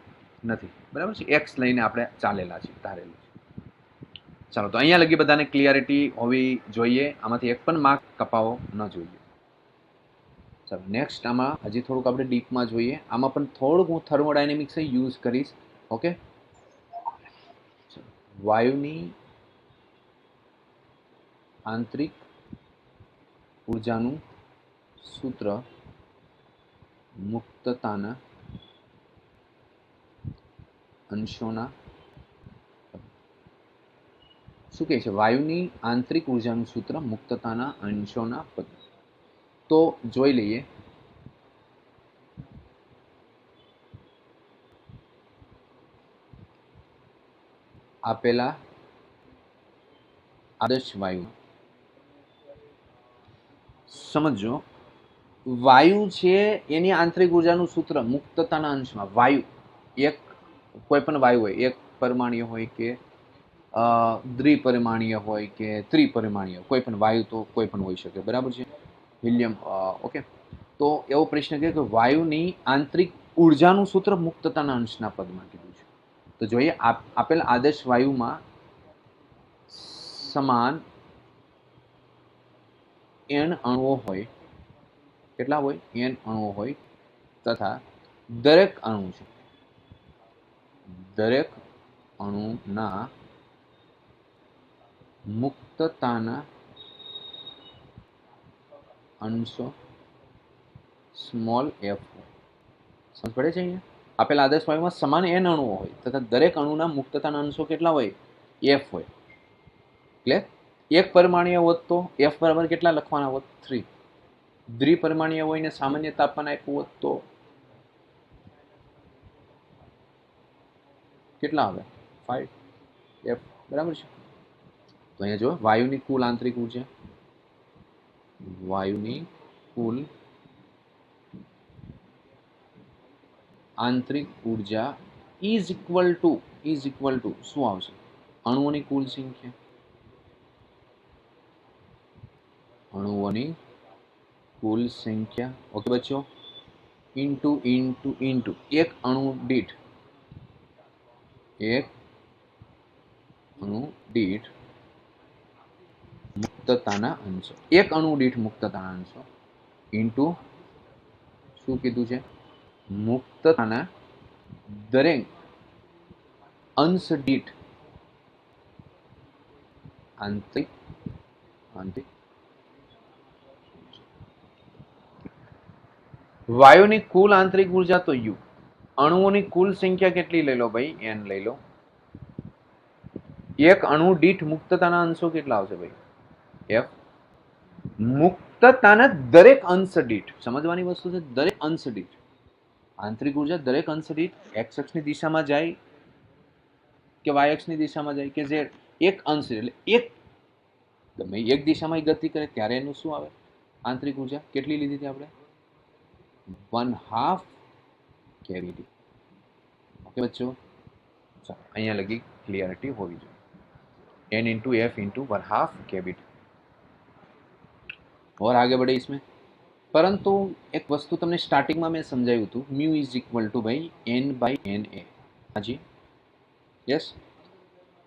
નથી. બરાબર છે? એક્સ લઈને આપણે ચાલેલા છે, ધારેલું છે. ચાલો તો અહીંયા લગી બધાને ક્લિયરિટી હોવી જોઈએ. આમાંથી એક પણ માર્ક કપાવો ન જોઈએ. ચાલો નેક્સ્ટ આમાં હજી થોડુંક આપણે ડીપમાં જોઈએ. આમાં પણ થોડુંક હું થર્મોડાયનેમિક્સ યુઝ કરીશ. ઓકે, વાયુની આંતરિક ઉર્જાનું સૂત્ર મુક્તતાના અંશોના, શું કહે છે? વાયુની આંતરિક ઉર્જાનું સૂત્ર મુક્તતાના અંશોના પદ. તો જોઈ લઈએ. આપેલા આદર્શ વાયુ સમજો, વાયુ છે એની આંતરિક ઉર્જાનું સૂત્ર મુક્તતાના અંશમાં. વાયુ એક કોઈ પણ વાયુ હોય, એક પરમાણ્વીય હોય કે દ્વિપરિમાણીય હોય કે ત્રિપરિમાણીય, કોઈ પણ વાયુ તો કોઈ પણ હોઈ શકે. બરાબર છે? હિલિયમ. ઓકે, તો એવો પ્રશ્ન કે વાયુની આંતરિક ઉર્જાનું સૂત્ર મુક્તતાના અંશના પદમાં કીધું છે. તો જોઈએ આપેલ આદર્શ વાયુમાં સમાન n અણુઓ હોય. કેટલા હોય? n અણુઓ હોય તથા દરેક અણુ છે, દરેક અણુના મુક્તતાના અંશો સ્મોલ f. સમજ પડે છે? અહીંયા આપેલા આદર્શ વાયુમાં સમાન n અણુઓ હોય તથા દરેક અણુના મુક્તતાના અંશો કેટલા હોય? f હોય. ક્લિયર? એક પરમાણ્વીય હોત તો f બરાબર કેટલા લખવાના હોત? 3. દ્વિપરિમાણીય હોય ને સામાન્ય તાપમાન આપ્યું હોત તો કેટલા આવે 5 F બરાબર છે. તો અહીંયા જો વાયુની કુલ આંતરિક ઉર્જા, વાયુની કુલ આંતરિક ઉર્જા ઇઝ ઇક્વલ ટુ શું આવશે? અણુઓની કુલ સંખ્યા, અણુઓની કુલ સંખ્યા, ઓકે બચ્ચો, ઇન્ટુ ઇન્ટુ ઇન્ટુ એક અણુ દીઠ મુક્તતાના અંશો, એક અણુ દીઠ મુક્તતાના અંશો ઇન્ટુ શું કીધું છે? મુક્તતાના દરેક અંશ દીઠ આંતરિક વાયુની કુલ આંતરિક ઉર્જા તો યુ, અણુઓની કુલ સંખ્યા કેટલી લઈ લો ભાઈ? એન લઈ લો. એક અણુ દીઠ મુક્તતાના અંશો કેટલા આવશે ભાઈ? એફ. મુક્તતાના દરેક અંશ દીઠ, સમજવાની વસ્તુ છે, દરેક અંશ દીઠ આંતરિક ઉર્જા દરેક અંશ દીઠ એક્સ અક્ષની દિશામાં જાય કે વાય અક્ષની દિશામાં જાય કે ઝેડ, એક અંશ એટલે એક ગમે એક દિશામાં ગતિ કરે ત્યારે એનું શું આવે? આંતરિક ઉર્જા કેટલી લીધી હતી આપણે? 1/2 કેવીટી. ઓકે બચ્ચો, ચાલો અહીંયા લગી ક્લિયરિટી હોવી જોઈએ. n into F into 1/2 KVT. और आगे बढ़े इसमें, परंतु एक वस्तु तमने स्टार्टिंग में मैं समझाયું હતું, म्यू इज इक्वल टू भाई n बाई एन ए. हाँ जी, यस.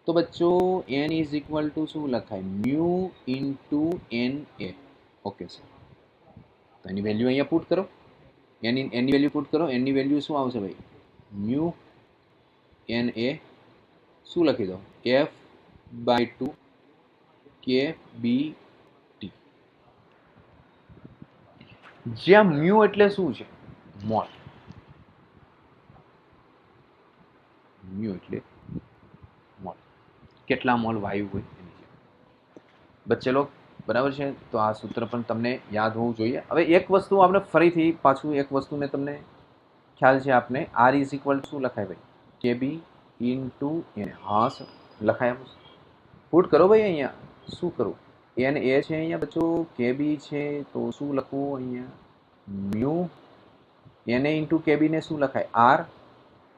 तो बच्चों n इज इक्वल टू શું લખાય? Mu into n a. Okay sir, तो એની વેલ્યુ અહીંયા પુટ કરો, એની વેલ્યુ પુટ કરો. એની વેલ્યુ શું આવશે ભાઈ? म्यू एन ए શું લખી દો? f by 2 KBT. જ્યાં મ્યુ એટલે શું છે? મોલ. મ્યુ એટલે મોલ, કેટલા મોલ વાયુ હોય એની. બચ્ચે લોગ બરાબર છે? તો આ સૂત્ર પણ તમને યાદ હોવું જોઈએ. હવે એક વસ્તુ આપણે ફરીથી પાછું એક વસ્તુને તમને ખ્યાલ છે આપને, આર ઇઝ ઇક્વલ શું લખાય ભાઈ? કેબી ઇન્ટુ એન. હા સર લખાય. પુટ કરો ભાઈ. અહીંયા શું કરું? એન એ છે અહીંયા બચ્ચો, કેબી છે તો શું લખવું અહીંયા? મ્યુ એન એ ઇન્ટુ કેબી ને શું લખાય? આર.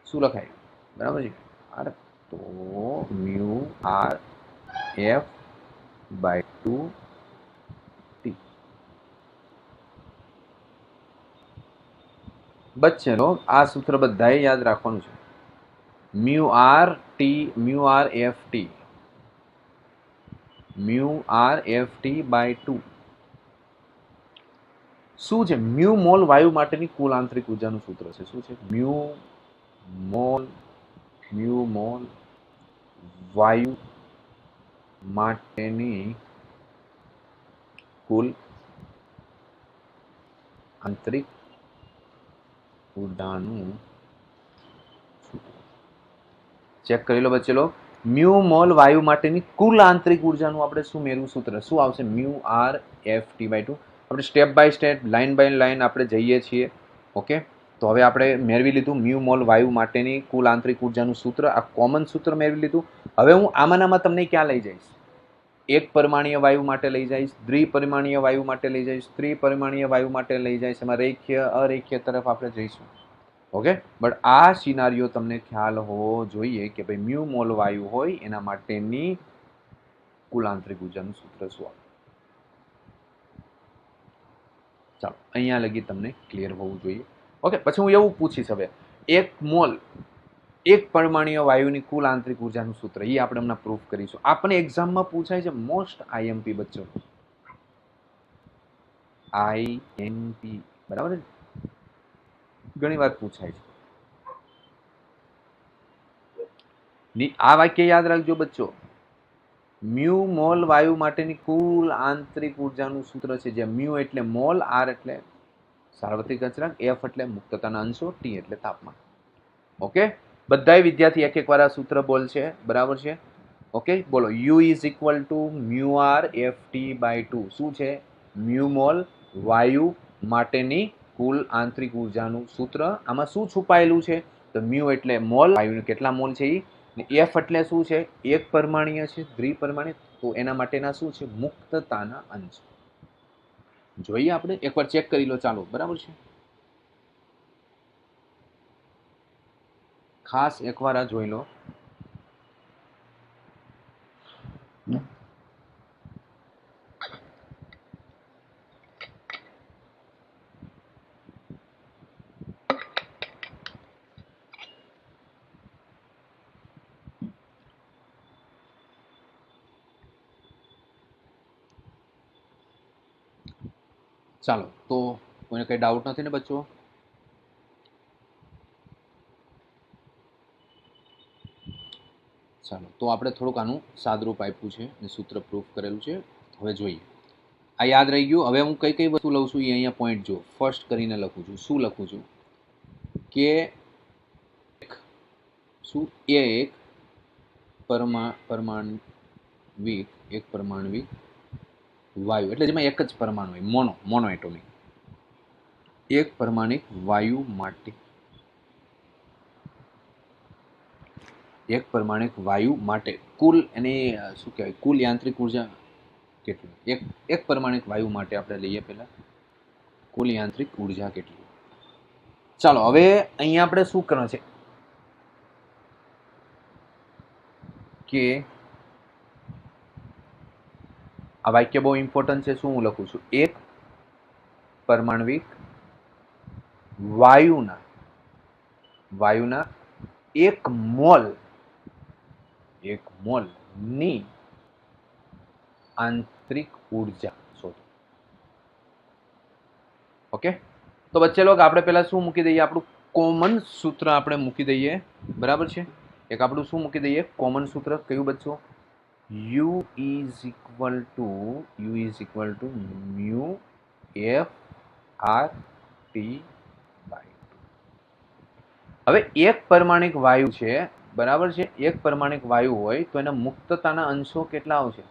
શું લખાય? બરાબર છે, આર. તો mu R F by 2 T. બચ્ચે લોગ આ સૂત્ર બધાએ યાદ રાખવાનું છે. Mu R T, mu R F T, mu R F T by 2 શું છે? म्यू મોલ વાયુ માટેની કુલ આંતરિક ઉર્જાનું સૂત્ર છે. શું છે? म्यू મોલ વાયુ માટેની કુલ આંતરિક ઉર્જાનું સૂત્ર. ચેક કરી લો બચ્ચે લોગ. म्यू मोल वायु माटेनी कुल आंतरिक ऊर्जाનું આપણે શું મેળવ્યું સૂત્ર? શું આવશે? Mu R F T by 2. આપણે step by step line by line આપણે જઈએ છીએ. ઓકે, તો હવે આપણે મેળવી લીધું म्यू મોલ વાયુ માટેની કુલ આંતરિક ઊર્જાનું સૂત્ર. આ કોમન સૂત્ર મેળવી લીધું. હવે હું આમાંનામાં તમને ક્યાં લઈ જઈશ? એક પરિમાણીય વાયુ માટે લઈ જઈશ, દ્વિપરિમાણીય વાયુ માટે લઈ જઈશ, ત્રિપરિમાણીય વાયુ માટે લઈ જઈશ. એમાં રેખીય અરેખીય તરફ આપણે જઈશું. ઓકે, બટ આ સિનારીઓ તમને ખ્યાલ હોવો જોઈએ કે ભાઈ म्यू મોલ વાયુ હોય એના માટેની કુલ આંતરિક ઉર્જાનું સૂત્ર શું આવે. ચાલો અહીંયા લગી તમને ક્લિયર હોવું જોઈએ. ઓકે, પછી હું એવું પૂછીશ હવે, એક મોલ એક પરમાણ્વીય વાયુની કુલ આંતરિક ઉર્જાનું સૂત્ર, એ આપણે હમણાં પ્રૂફ કરીશું. આપણે એક્ઝામમાં પૂછાય છે, મોસ્ટ આઈએમપી બચ્ચો, આઈએમપી બરાબર છે, ઘણી વાર પૂછાય છે. આ વાક્ય યાદ રાખજો બચ્ચો, म्यू મોલ વાયુ માટેની કુલ આંતરિક ઉર્જાનું સૂત્ર છે, જે म्यू એટલે મોલ, આર એટલે સાર્વત્રિક અચળાંક, એફ એટલે મુક્તતાના અંશો, ટી એટલે તાપમાન. ઓકે, બધા વિદ્યાર્થી એક એક વાર આ સૂત્ર બોલશે, બરાબર છે? ઓકે, બોલો. U is equal to mu r F t by 2. શું છે? म्यू મોલ વાયુ માટેની કુલ આંતરિક ઉર્જાનું સૂત્ર. આમાં શું છુપાયેલું છે? तो म्यू एटले मोल, वायु केटला मोल छे ने एफ एटले शुं छे एक परमाणुय छे द्विपरमाणु, तो एना माटेना शुं छे मुक्तताना अंश। જોઈએ આપણે એકવાર ચેક કરી લો, ચાલો બરાબર છે, ખાસ એકવાર આ જોઈ લો। ચાલો તો કોઈને કઈ ડાઉટ નથી ને બચ્ચો? ચાલો તો આપણે થોડુંક આનું સાદરૂપ આપ્યું છે અને સૂત્ર પ્રૂફ કરેલું છે। હવે જોઈએ, આ યાદ રહી ગયું। હવે હું કઈ કઈ વસ્તુ લઉં છું એ અહીંયા પોઈન્ટ જો ફર્સ્ટ કરીને લખું છું। શું લખું છું કે શું એ એક પરમાણ્વિક વાયુ, એટલે જેમાં એક જ પરમાણુ હોય, મોનો એટોમિક, એક પરમાણિક વાયુ માટે, એક પરમાણિક વાયુ માટે કુલ એની શું કહેવાય, કુલ યાંત્રિક ઉર્જા કેટલી? એક પરમાણિક વાયુ માટે આપણે લઈએ પહેલા કુલ યાંત્રિક ઉર્જા કેટલી। ચાલો હવે અહીંયા આપણે શું કરવાનું છે કે આ વાક્ય બહુ ઇમ્પોર્ટન્ટ છે। શું હું લખું છું? એક પરમાણવિક વાયુના એક મોલ ની આંતરિક ઉર્જા શોધો। ઓકે, તો બચ્ચે લોગ આપણે પહેલા શું મૂકી દઈએ, આપણું કોમન સૂત્ર આપણે મૂકી દઈએ, બરાબર છે। એક આપણું શું મૂકી દઈએ કોમન સૂત્ર, કયું બચ્ચો? U is equal to mu F R T by 2। હવે એક પરમાણિક વાયુ છે, બરાબર છે, એક પરમાણિક વાયુ હોય તો એના મુક્તતાના અંશો કેટલા આવશે?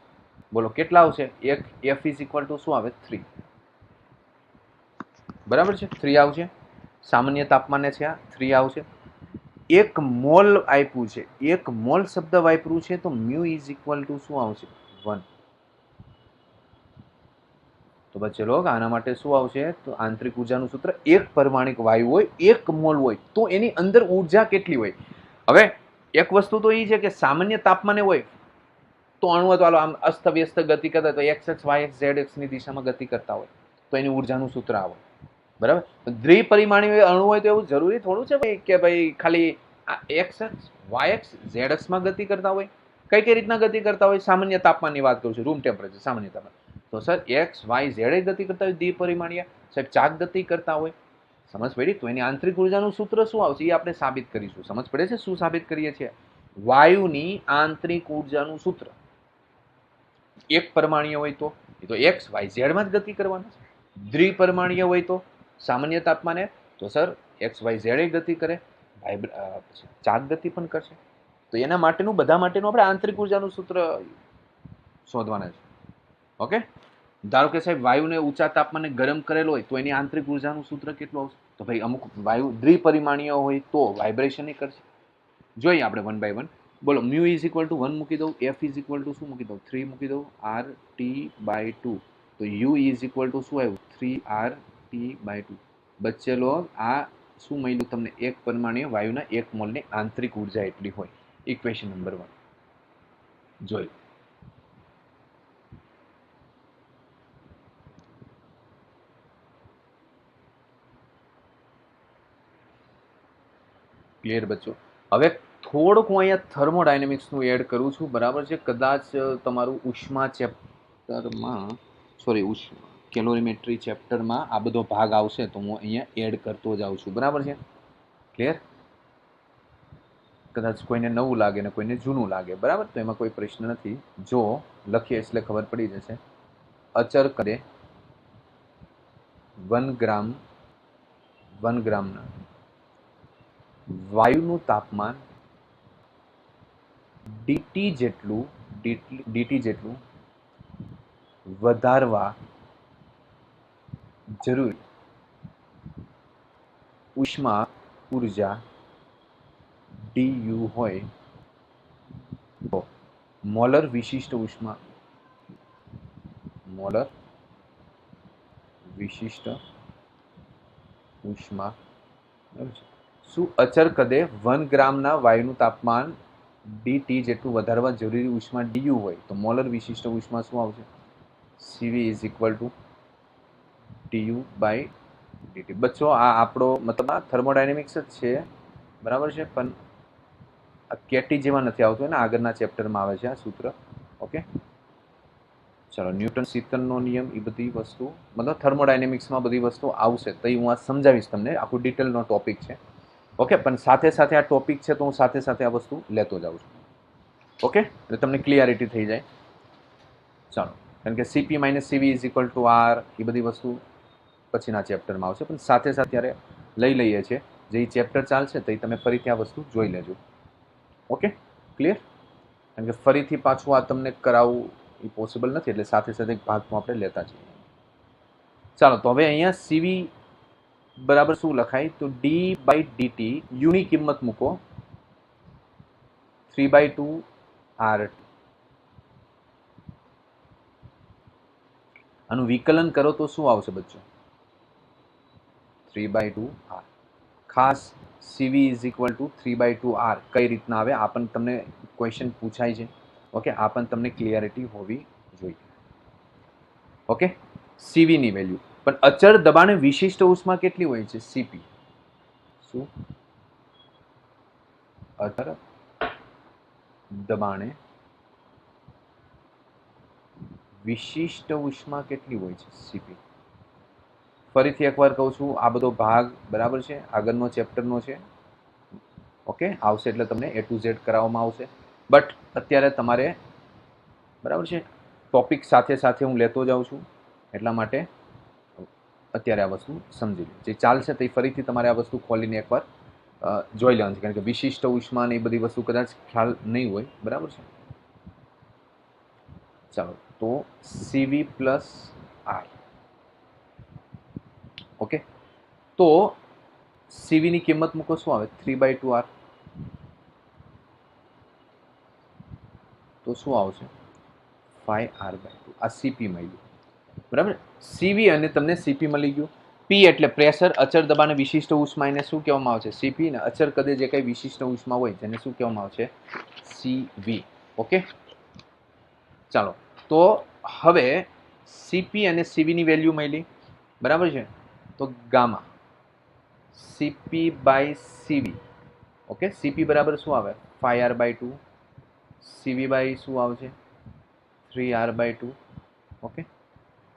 બોલો કેટલા આવશે? એક F is equal to શું આવે? 3, બરાબર છે, 3 આવશે। સામાન્ય તાપમાને છે આ 3 આવશે। એક મોલ આપ્યું છે, એક મોલ શબ્દ વાપર્યું છે, તો મ્યુ ઇઝ ઇક્વલ ટુ શું આવશે? 1। તો બચ્ચે લોગ આના માટે શું આવશે? તો આંતરિક ઉર્જાનું સૂત્ર, એક પરમાણિક વાયુ હોય, એક મોલ હોય તો એની અંદર ઉર્જા કેટલી હોય? હવે એક વસ્તુ તો એ છે કે સામાન્ય તાપમાને હોય તો અણુઓ તો આમ અસ્તવ્યસ્ત ગતિ કરતા, તો x x Y x z x ની દિશામાં ગતિ કરતા હોય તો એની ઉર્જાનું સૂત્ર આવે, બરાબર। દ્વિપરિમાણીય અણુ હોય તો એવું જરૂરી થોડું છે કે ભાઈ ખાલી X x Y x Z એક્સમાં ગતિ કરતા હોય। કઈ રીતના ગતિ કરતા હોય? સામાન્ય તાપમાનની વાત કરું છું, રૂમ ટેમ્પરેચર, સામાન્ય તાપમાન। તો સર એક્સ વાય ઝેડ ગતિ કરતા હોય દ્વિપરિમાણીય, સાહેબ ચાક ગતિ કરતા હોય, સમજ પડી? તો એની આંતરિક ઉર્જાનું સૂત્ર શું આવશે એ આપણે સાબિત કરીશું। સમજ પડે છે? શું સાબિત કરીએ છીએ? વાયુની આંતરિક ઉર્જાનું સૂત્ર એક પરમાણીય હોય તો એ તો એક્સ વાય ઝેડ માં જ ગતિ કરવાનું છે। દ્વિપરમાણીય હોય તો સામાન્ય તાપમાને તો સર એક્સ વાય ઝેડ ગતિ કરે, ચાક ગતિ પણ કરશે। તો એના માટેનું બધા માટેનું આપણે આંતરિક ઉર્જાનું સૂત્ર શોધવાના છે। ઓકે, ધારો કે સાહેબ વાયુને ઊંચા તાપમાને ગરમ કરેલો હોય તો એની આંતરિક ઉર્જાનું સૂત્ર કેટલું આવશે? તો ભાઈ અમુક વાયુ દ્વિપરિમાણીય હોય તો વાઇબ્રેશન એ કરશે। જોઈએ આપણે વન બાય વન। બોલો, મ્યુ ઇઝ ઇક્વલ ટુ 1 મૂકી દઉં, એફ ઇઝ ઇક્વલ ટુ શું મૂકી દઉં? 3 મૂકી દઉં, આર ટી બાય 2, તો યુ ઇઝ ઇક્વલ ટુ શું આવ્યું? 3 આર ટી બાય 2। બચ્ચે લોગ આ શું મળ્યું તમને? એક પરમાણુ વાયુના એક મોલની આંતરિક ઉર્જા એટલી હોય। ઇક્વેશન નંબર 1 જોઈ, ક્લિયર બચ્ચો? હવે થોડુંક હું અહીંયા થર્મોડાયનેમિક્સનું એડ કરું છું, બરાબર છે। કદાચ તમારું ઉષ્મા ચેપ્ટરમાં, સોરી કેલોરીમેટ્રી ચેપ્ટરમાં આ બધો ભાગ આવશે તો હું અહીંયા એડ કરતો જાઉં છું, બરાબર છે? ક્લિયર? કદાચ કોઈને નવું લાગે ને કોઈને જૂનું લાગે, બરાબર, તો એમાં કોઈ પ્રશ્ન નથી। જો લખીએ એટલે ખબર પડી જશે। અચર કરે 1 ગ્રામના વાયુનું તાપમાન ડીટી જેટલું વધારવા જરૂરી ઉષ્મા ઉર્જા DU હોય તો મોલર વિશિષ્ટ ઉષ્મા, મોલર વિશિષ્ટ ઉષ્મા શું અચર કદે 1 ગ્રામના વાયુનું તાપમાન dt જેટલું વધારવા જરૂરી ઉષ્મા du હોય તો મોલર વિશિષ્ટ ઉષ્મા શું આવશે? CV is equal to du by dt. બચ્ચો આ આપણો મતલબ આ થર્મોડાયનેમિક્સ જ છે, બરાબર છે, પણ આ કેટી જેમાં નથી આવતું ને, આગળના ચેપ્ટરમાં આવે છે આ સૂત્ર. ઓકે, ચાલો ન્યૂટન શીતલનો નિયમ, એ બધી વસ્તુ મતલબ થર્મોડાયનેમિક્સમાં બધી વસ્તુ આવશે તો હું આ સમજાવીશ તમને, આખું ડિટેલનો ટોપિક છે. ઓકે, પણ સાથે સાથે આ ટોપિક છે તો હું સાથે સાથે આ વસ્તુ લેતો જાઉં છું. ઓકે, એટલે તમને ક્લિયરિટી થઈ જાય. ચાલો, કારણ કે CP minus CV is equal two R એ બધી વસ્તુ પછીના ચેપ્ટરમાં આવશે, પણ સાથે સાથે ત્યારે લઈ લઈએ છીએ. જે ચેપ્ટર ચાલશે તો એ તમે ફરીથી આ વસ્તુ જોઈ લેજો. Okay, clear? કારણ કે ફરીથી પાછું આ તમને કરાવવું એ પોસિબલ નથી, એટલે સાથે સાથે એક ભાગમાં આપણે લેતા જઈએ. ચાલો, તો હવે અહીંયા CV બરાબર શું લખાય? તો d બાય dt યુની કિંમત મૂકો 3/2 RT. આનું વિકલન કરો તો શું આવશે બચ્ચો? 3/2 R. ખાસ CV is equal two 3/2 R કઈ રીતના આવે આ પણ તમને ક્વેશ્ચન પૂછાય છે. ઓકે, આ પણ તમને ક્લિયરિટી હોવી જોઈએ. ઓકે, CV ની વેલ્યુ પણ અચળ દબાણે વિશિષ્ટ ઉષ્મા કેટલી હોય છે? CP. શું અચળ દબાણે વિશિષ્ટ ઉષ્મા કેટલી હોય છે? CP. ફરીથી એકવાર કહું છું, આ બધો ભાગ બરાબર છે, આગળનો ચેપ્ટરનો છે. ઓકે, આવશે એટલે તમને A to Z કરાવવામાં આવશે, બટ અત્યારે તમારે બરાબર છે ટોપિક સાથે સાથે હું લેતો જાઉં છું, એટલા માટે અત્યારે આ વસ્તુ સમજી લો. જે ચાલશે તે ફરીથી તમારે આ વસ્તુ ખોલીને એકવાર જોઈ લેવાનું છે, કારણ કે વિશિષ્ટ ઉષ્મા ને એ બધી વસ્તુ કદાચ ખ્યાલ નહીં હોય, બરાબર છે. ચાલો, તો CV પ્લસ R. ઓકે, તો CV ની કિંમત મૂકો, શું આવે? 3/2 R. તો શું આવશે? 5R/2. આ CP મળ્યું, બરાબર. CV અને તમને CP મળી ગયું. P એટલે પ્રેશર, અચળ દબાણે વિશિષ્ટ ઉષ્મા, એને શું કહેવામાં આવે છે? CP. ને અચળ કદે જે કઈ વિશિષ્ટ ઉષ્મા હોય તેને શું કહેવામાં આવે છે? CV. ઓકે, ચાલો, તો હવે CP અને CV ની વેલ્યુ મળી, બરાબર છે, તો gamma CP by CV. Okay, CP બરાબર શું આવે? 5R/2. CV બાય શું આવશે? 3R/2. ઓકે,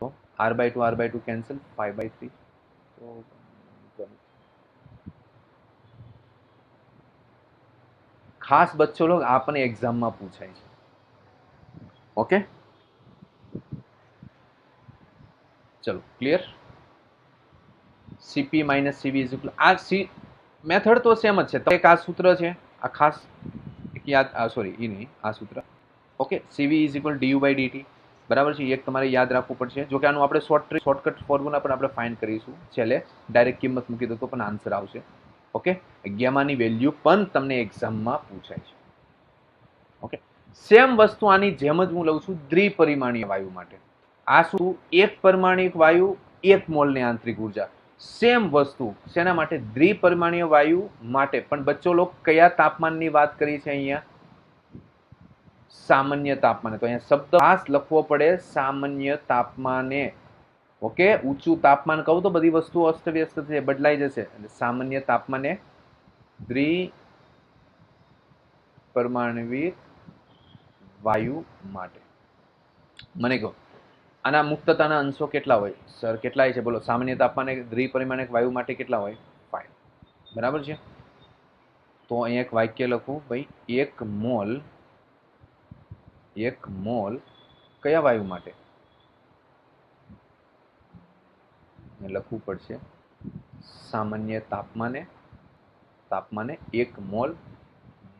તો R/2 કેન્સલ, 5/3. તો ખાસ બચ્ચો લોગ આપને એક્ઝામમાં પૂછાય છે. ઓકે, ચલો clear. CP minus CV is equal, આ મેથડ તો સેમ જ છે. તો એક આ સૂત્ર છે, આ ખાસ યાદ, સોરી એ નહીં, આ સૂત્ર. Okay, CV is equal DU by DT, બરાબર છે. એક તમારે યાદ રાખવું પડશે. જો કે આનું આપણે શોર્ટકટ ફોર્મ્યુલા પણ આપણે ફાઇન્ડ કરીશું છેલ્લે, ડાયરેક્ટ કિંમત મૂકી દો તો પણ આન્સર આવશે. ઓકે, ગામાની વેલ્યુ પણ તમને એક્ઝામમાં પૂછાય છે. ઓકે, સેમ વસ્તુ આની જેમ જ હું લઉં છું દ્વિપરિમાણીય વાયુ માટે. આ શું? એક પરમાણિક વાયુ, 1 મોલની આંતરિક ઉર્જા. સેમ વસ્તુ શેના માટે? દ્વિપરિમાણીય વાયુ માટે. પણ બચ્ચો લોગ કયા તાપમાનની વાત કરી છે અહીંયા? સામાન્ય તાપમાને. તો અહીંયા શબ્દ ખાસ લખવો પડે, સામાન્ય તાપમાને. ઓકે, ઊંચું તાપમાન કહું તો બધી વસ્તુ અસ્તવ્યસ્ત છે, બદલાઈ જશે. એટલે સામાન્ય તાપમાને દ્વિપરમાણવિક વાયુ માટે. મને કહો, આના મુક્તતાના અંશો કેટલા હોય? સર કેટલા છે બોલો? સામાન્ય તાપમાને દ્વિપરિમાણિક વાયુ માટે કેટલા હોય? 5. બરાબર છે. તો અહીંયા એક વાક્ય લખું ભાઈ, 1 મોલ કયા વાયુ માટે? લખવું પડશે સામાન્ય તાપમાને 1 મોલ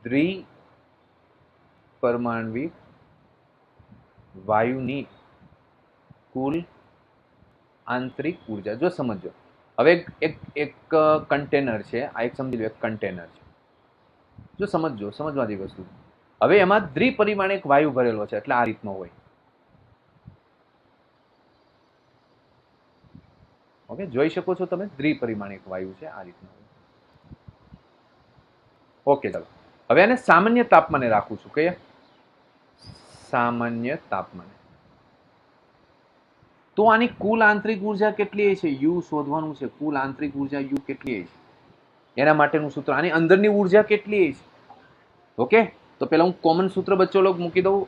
દ્વિપરમાણવિક વાયુની કુલ આંતરિક ઉર્જા. જો સમજો, હવે એક કન્ટેનર છે, આ એક સમજી લો એક કન્ટેનર છે. જો સમજજો, સમજવા જેવી વસ્તુ. હવે એમાં દ્વિપરિમાણિક વાયુ ભરેલો છે એટલે આ રીતનો હોય. ઓકે, જોઈ શકો છો તમે, દ્વિપરિમાણિક વાયુ છે આ રીતનો. ઓકે, ચાલો હવે આને સામાન્ય તાપમાને રાખું છું. કયા? સામાન્ય તાપમાને. તો આની કુલ આંતરિક ઉર્જા કેટલી છે? યુ શોધવાનું છે. કુલ આંતરિક ઉર્જા યુ કેટલી છે એના માટેનું સૂત્ર. આની અંદરની ઉર્જા કેટલી છે? ઓકે, તો પેલા હું કોમન સૂત્ર બચ્ચો લોગ મૂકી દઉં.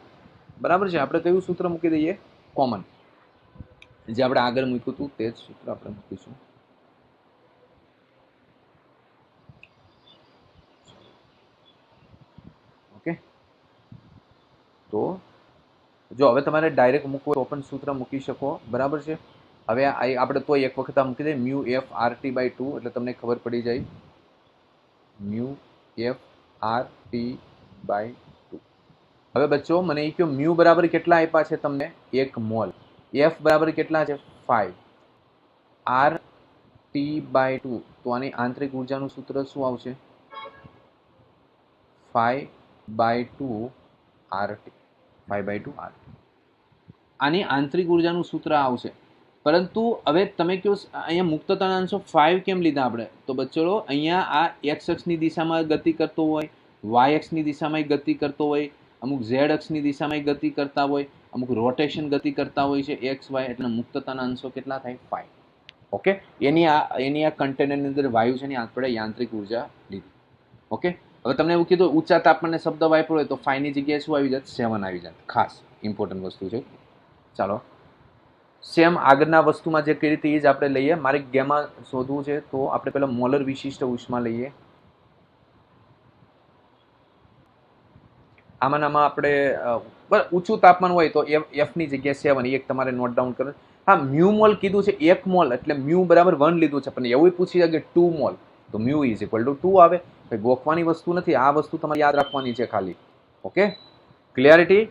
બરાબર છે, આપણે કયું સૂત્ર મૂકી દઈએ? કોમન, જે આપણે આગળ મૂક્યું હતું તે જ સૂત્ર આપણે મૂકીશું. ઓકે, તો જો હવે તમારે ડાયરેક્ટ મૂકવું તો પણ સૂત્ર મૂકી શકો. બરાબર છે. હવે આપણે તો એક વખત આ મૂકી દઈએ mu f R T by 2 એટલે તમને ખબર પડી જાય. Mu f R T by 2. હવે બચ્ચો મને એ કહો મ્યુ બરાબર કેટલા આપ્યા છે તમને? 1 મોલ. એફ બરાબર કેટલા છે? 5. આર ટી બાય 2, તો આની આંતરિક ઉર્જાનું સૂત્ર શું આવશે? 5/2 RT. 5/2 RT આની આંતરિક ઉર્જાનું સૂત્ર આવશે. પરંતુ હવે તમે કહો અહીંયા મુક્તતાના અંશો 5 કેમ લીધા આપણે? તો બચ્ચો અહીંયા આ એક્સ અક્ષની દિશામાં ગતિ કરતો હોય, વાય અક્ષની દિશામાં ગતિ કરતો હોય, અમુક ઝેડ અક્ષની દિશામાં ગતિ કરતા હોય, અમુક રોટેશન ગતિ કરતા હોય છે એક્સ વાય, એટલે મુક્તતાના અંશો કેટલા થાય? 5. ઓકે, એની આ કન્ટેનરની અંદર વાયુ છે એની આપણે યાંત્રિક ઉર્જા લીધી. ઓકે, હવે તમને એવું કીધું ઊંચા તાપમાને શબ્દ વાપરો હોય તો 5 ની જગ્યાએ શું આવી જાત? 7 આવી જાત. ખાસ ઇમ્પોર્ટન્ટ વસ્તુ છે. ચાલો સેમ આગળના વસ્તુમાં જે કરી હતી એ જ આપણે લઈએ. મારે ગેમા શોધવું છે તો આપણે પહેલા મોલર વિશિષ્ટ ઉષ્મા લઈએ. આમાં આપણે ઊંચું તાપમાન હોય તો એફ ની જગ્યાએ 7, એક તમારે નોટ ડાઉન કરો. હા, મ્યુ મોલ કીધું છે 1 મોલ એટલે મ્યુ બરાબર 1 લીધું છે, પણ એવું પૂછી શકે 2 મોલ તો મ્યુ ઇઝ ઇક્વલ ટુ 2 આવે. ભાઈ ગોખવાની વસ્તુ નથી, આ વસ્તુ તમારે યાદ રાખવાની છે ખાલી. Okay, clarity?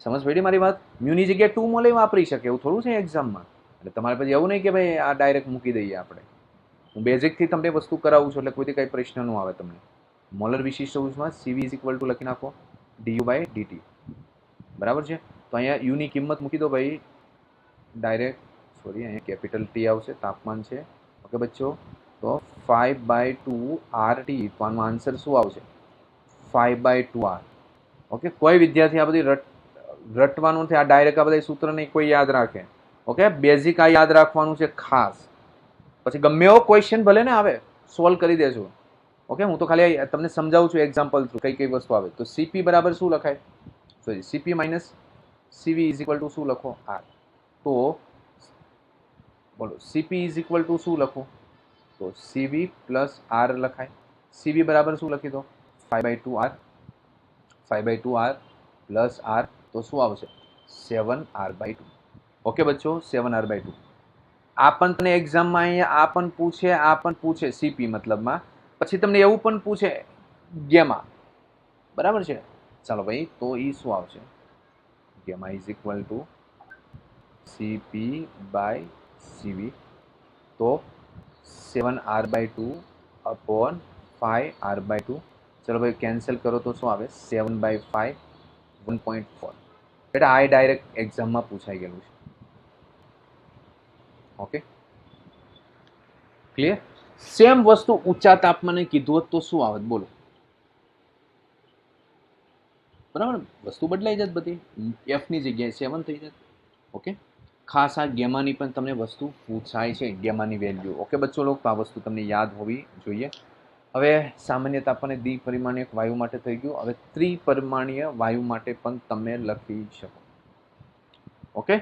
સમજ પડી મારી વાત? મ્યુની જગ્યાએ 2 મોલ વાપરી શકે એવું થોડું છે એક્ઝામમાં. એટલે તમારે પછી એવું નહીં કે ભાઈ આ ડાયરેક્ટ મૂકી દઈએ આપણે. હું બેઝિકથી તમને વસ્તુ કરાવું છું એટલે કોઈથી કંઈ પ્રશ્ન ન આવે તમને. મોલર વિશિષ્ટ ઉષ્મા સીવી ઇઝ ઇક્વલ ટુ લખી નાખો du બાય dt. બરાબર છે, તો અહીંયા યુની કિંમત મૂકી દો ભાઈ ડાયરેક્ટ. સોરી, અહીંયા કેપિટલ ટી આવશે, તાપમાન છે. ઓકે બચ્ચો, તો 5/2 RT, તો આનો આન્સર શું આવશે? 5/2 R. ઓકે, કોઈ વિદ્યાર્થી આ બધી રટવાનું છે, આ ડાયરેક્ટ આ બધા સૂત્ર નહીં કોઈ યાદ રાખે. ઓકે, બેઝિક આ યાદ રાખવાનું છે ખાસ. પછી ગમે એવો ક્વેશ્ચન ભલે ને આવે સોલ્વ કરી દેજો. ઓકે, હું તો ખાલી તમને સમજાવું છું એક્ઝામ્પલ થ્રુ કઈ કઈ વસ્તુ આવે. તો સીપી બરાબર શું લખાય? Sorry, CP minus CV is equal to શું લખો? આર. તો બોલો સીપી ઇઝ ઇક્વલ ટુ શું લખો? તો સીવી પ્લસ આર લખાય. સીવી બરાબર શું લખી દો? 5/2 આર. 5/2 આર પ્લસ આર, તો શું આવશે? 7R/2. ઓકે બચ્ચો, 7R/2. આ પણ તને એક્ઝામમાં અહીંયા આ પણ પૂછે સીપી મતલબમાં. પછી તમને એવું પણ પૂછે ગેમા. બરાબર છે, ચાલો ભાઈ, તો એ શું આવશે? Gamma is equal to CP by CV, તો 7R/2 અપોન 5R/2. ચલો ભાઈ કેન્સલ કરો તો શું આવે? 7/5 1.4. એટલે આ ડાયરેક્ટ એક્ઝામમાં પૂછાઈ ગયેલું છે. Okay, clear? સેમ વસ્તુ ઊંચા તાપમાને કીધું હોત તો શું આવત? બોલો. બરાબર, વસ્તુ બદલાઈ જાત બધી. એફ ની જગ્યાએ 7 થઈ જાત. ઓકે, ખાસ આ ગેમાની પણ તમને વસ્તુ પૂછાય છે, ગેમાની વેલ્યુ. ઓકે બચ્ચો લોકો, આ વસ્તુ તમને યાદ હોવી જોઈએ. હવે સામાન્ય તાપમાને દ્વિપરિમાણીય વાયુ માટે થઈ ગયું. હવે ત્રિપરિમાણીય વાયુ માટે પણ તમે લખી શકો. ઓકે,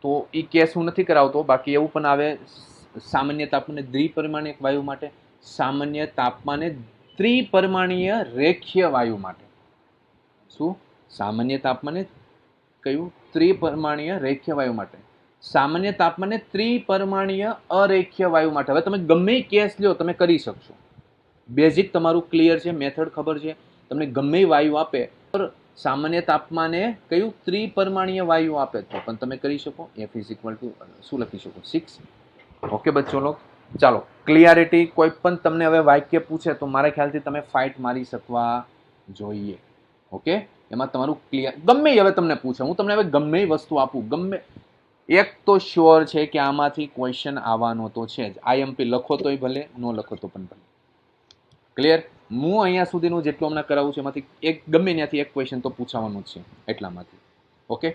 તો એ કેસ હું નથી કરાવતો, બાકી એવું પણ આવે સામાન્ય તાપમાને દ્વિપરિમાણીય વાયુ માટે, સામાન્ય તાપમાને ત્રિપરિમાણીય રેખીય વાયુ માટે. શું? સામાન્ય તાપમાને કયું? ત્રિપરિમાણીય રેખીય વાયુ માટે. સામાન્ય તાપમાને ત્રિપરિમાણીય અરેખીય વાયુ માટે. હવે તમે ગમે કેસ લ્યો તમે કરી શકશો. બેઝિક તમારું ક્લિયર છે, મેથડ ખબર છે. તમને ગમે વાયુ આપે સામાન્ય તાપમાને કયું? ત્રિપરિમાણીય વાયુ આપે તો પણ તમે કરી શકો. એફ ઇઝ ઇક્વલ ટુ શું લખી શકો? 6. ઓકે બચ્ચો લોગ, ચાલો ક્લિયરિટી, કોઈ પણ તમને હવે વાક્ય પૂછે તો મારા ખ્યાલથી તમે ફાઇટ મારી શકવા જોઈએ. ઓકે, એમાં તમારું ક્લિયર, ગમે હવે તમને પૂછે, હું તમને હવે ગમે વસ્તુ આપું, ગમે એક તો શ્યોર છે કે આમાંથી ક્વેશ્ચન આવવાનો તો છે જ. આઈએમપી લખો તોય ભલે, ન લખો તો પણ ભલે. ક્લિયર? હું અહીંયા સુધીનું જેટલું હમણાં કરાવું છું એમાંથી એક ગમે ત્યાંથી એક ક્વેશ્ચન તો પૂછાવાનું જ છે એટલામાંથી. ઓકે,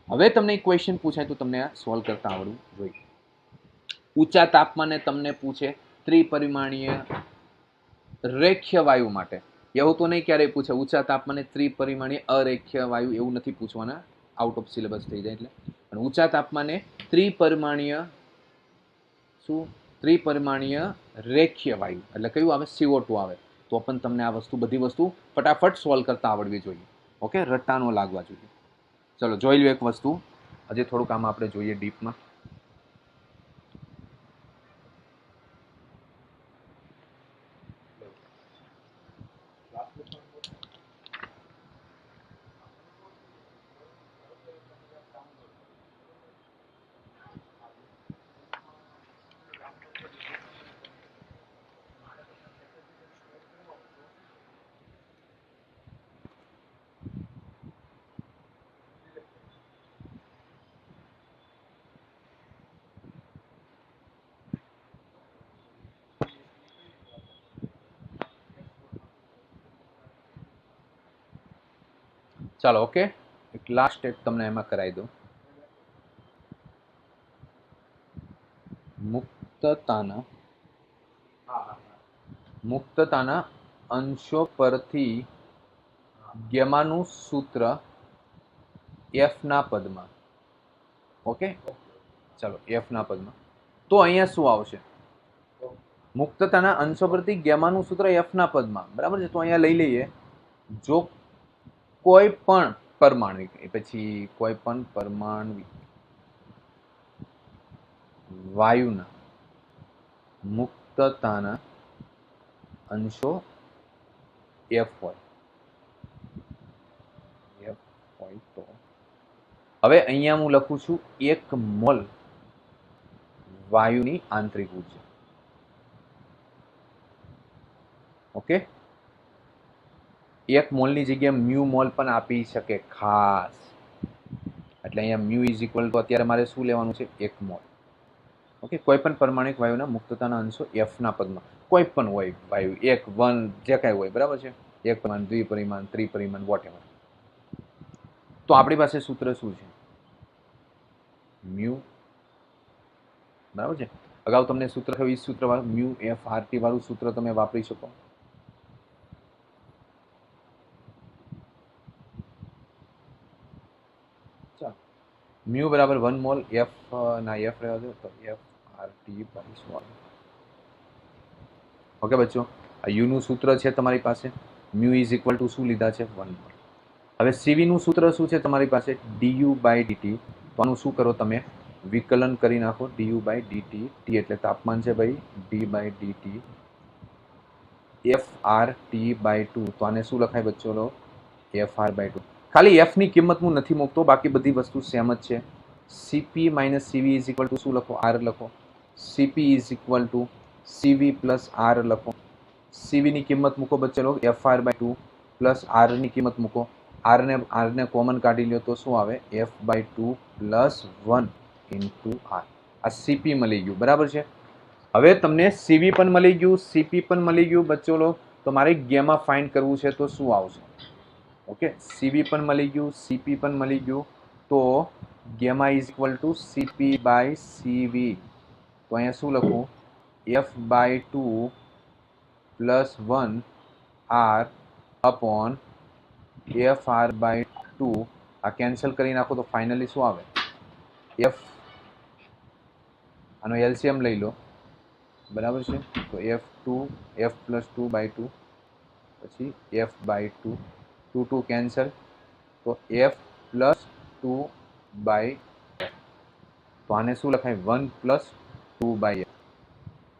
હવે તમને એક ક્વેશ્ચન પૂછાય તો તમને આ સોલ્વ કરતા આવડવું જોઈએ. ઊંચા તાપમાને તમને પૂછે ત્રિપરિમાણીય રેખીય વાયુ માટે, એવું તો નહીં ક્યારેય પૂછે ઊંચા તાપમાને ત્રિપરિમાણીય અરેખીય વાયુ, એવું નથી પૂછવાના, આઉટ ઓફ સિલેબસ થઈ જાય એટલે. પણ ઊંચા તાપમાને ત્રિપરિમાણીય શું, ત્રિપરિમાણીય રેખીય વાયુ એટલે કયું આવે? CO2 આવે. તો પણ તમને આ વસ્તુ, બધી વસ્તુ ફટાફટ સોલ્વ કરતા આવડવી જોઈએ. ઓકે, રટ્ટા ન લાગવા જોઈએ. ચલો જોઈ લો એક વસ્તુ, હજી થોડુંક આમ આપણે જોઈએ ડીપમાં. ચાલો ઓકે, એક લાસ્ટ એક તમને એમાં કરાવી દો. મુક્તતાના અંશો પરથી ગેમાનું સૂત્ર એફ ના પદમાં. ઓકે, ચાલો એફ ના પદમાં. તો અહીંયા શું આવશે? મુક્તતાના અંશો પરથી ગેમાનું સૂત્ર એફ ના પદમાં, બરાબર છે. તો અહીંયા લઈ લઈએ, જો કોઈ પણ પરમાણ્વિક, પછી કોઈ પણ પરમાણ્વિક વાયુના મુક્તતાના અંશો એફ હોય, એફ હોય તો હવે અહીંયા હું લખું છું 1 મોલ વાયુની આંતરિક ઉર્જા. ઓકે, 1 મોલની જગ્યાએ મ્યુ મોલ પણ આપી શકે ખાસ. એટલે અહીંયા મ્યુ ઇઝ ઇક્વલ ટુ અત્યારે મારે શું લેવાનું છે? 1 મોલ. ઓકે, કોઈ પણ પરમાણિક વાયુના મુક્તતાના અંશો એફ ના પદમાં, કોઈ પણ હોય વાયુ, 1, 1 જે કાંઈ હોય, બરાબર છે. એક પરિમાણ, દ્વિપરિમાણ, ત્રિપરિમાણ, વોટેવર. તો આપણી પાસે સૂત્ર શું છે? મ્યુ, બરાબર છે. અગાઉ તમને સૂત્ર થયું, એ સૂત્ર વાળું મ્યુ એફ આર ટી વાળું સૂત્ર તમે વાપરી શકો. મ્યુ બરાબર 1 મોલ એફ ના એફ રહેવા દો, તો F R T by small. Okay બચ્ચો, આ યુ નું સૂત્ર છે તમારી પાસે, મ્યુ ઇઝ ઇક્વલ ટુ શું લીધા છે? 1 મોલ. હવે સીવી નું સૂત્ર શું છે તમારી પાસે? Du by dt. તો આનું શું કરો તમે? વિકલન કરી નાખો. ડીયુ બાય ડીટી, ટી એટલે તાપમાન છે ભાઈ, d by dt f R T by 2. તો આને શું લખાય બચ્ચો? લો એફ આર બાય 2. ખાલી એફ ની કિંમત હું નથી મૂકતો, બાકી બધી વસ્તુ સેમ જ છે. CP minus CV is equal to શું લખો? આર લખો. CP is equal to CV plus R લખો. સીવી ની કિંમત મૂકો બચ્ચો F R by 2 plus R ની કિંમત મૂકો. આરને કોમન કાઢી લો તો શું આવે? F by 2 plus 1 into r. આ સીપી મળી ગયું, બરાબર છે. હવે તમને સીવી પણ મળી ગયું, સીપી પણ મળી ગયું બચ્ચો લો. તો મારે ગેમા ફાઇન્ડ કરવું છે તો શું આવશે? ઓકે, સીવી પણ મળી ગયું, સીપી પણ મળી ગયું, તો gamma is equal to CP by CV. તો અહીંયા શું લખું? F by 2 plus 1 R upon F R by 2. આ કેન્સલ કરી નાખો તો ફાઇનલી શું આવે? એફ, આનો એલસીએમ લઈ લો, બરાબર છે. તો F two, F plus 2 by 2, પછી એફ બાય 2, 2 2 કેન્સલ, તો એફ પ્લસ 2 બાય એફ. તો આને શું લખાય? 1 plus 2 by F,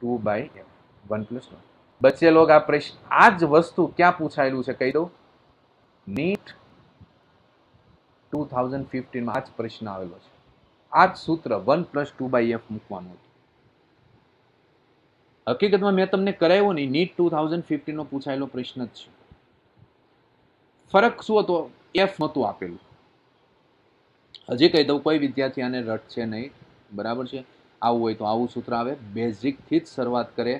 2 by F, 1 plus 1. બચ્ચે લોગ આ પ્રશ્ન, આ જ વસ્તુ ક્યાં પૂછાયેલું છે કહી દઉં? નીટ 2015 માં આ જ પ્રશ્ન આવેલો છે. આ જ સૂત્ર 1 પ્લસ 2 બાય એફ મૂકવાનું હતું. હકીકતમાં મેં તમને કરાવ્યો નહીં, નીટ 2015 નો પૂછાયેલો પ્રશ્ન જ છે. ફરક શું હતો? એફ નહોતું આપેલું. હજી કહી દઉં, કોઈ વિદ્યાર્થી આને રટશે નહીં, બરાબર છે. આવું હોય તો આવું સૂત્ર આવે, બેઝિકથી જ શરૂઆત કરે.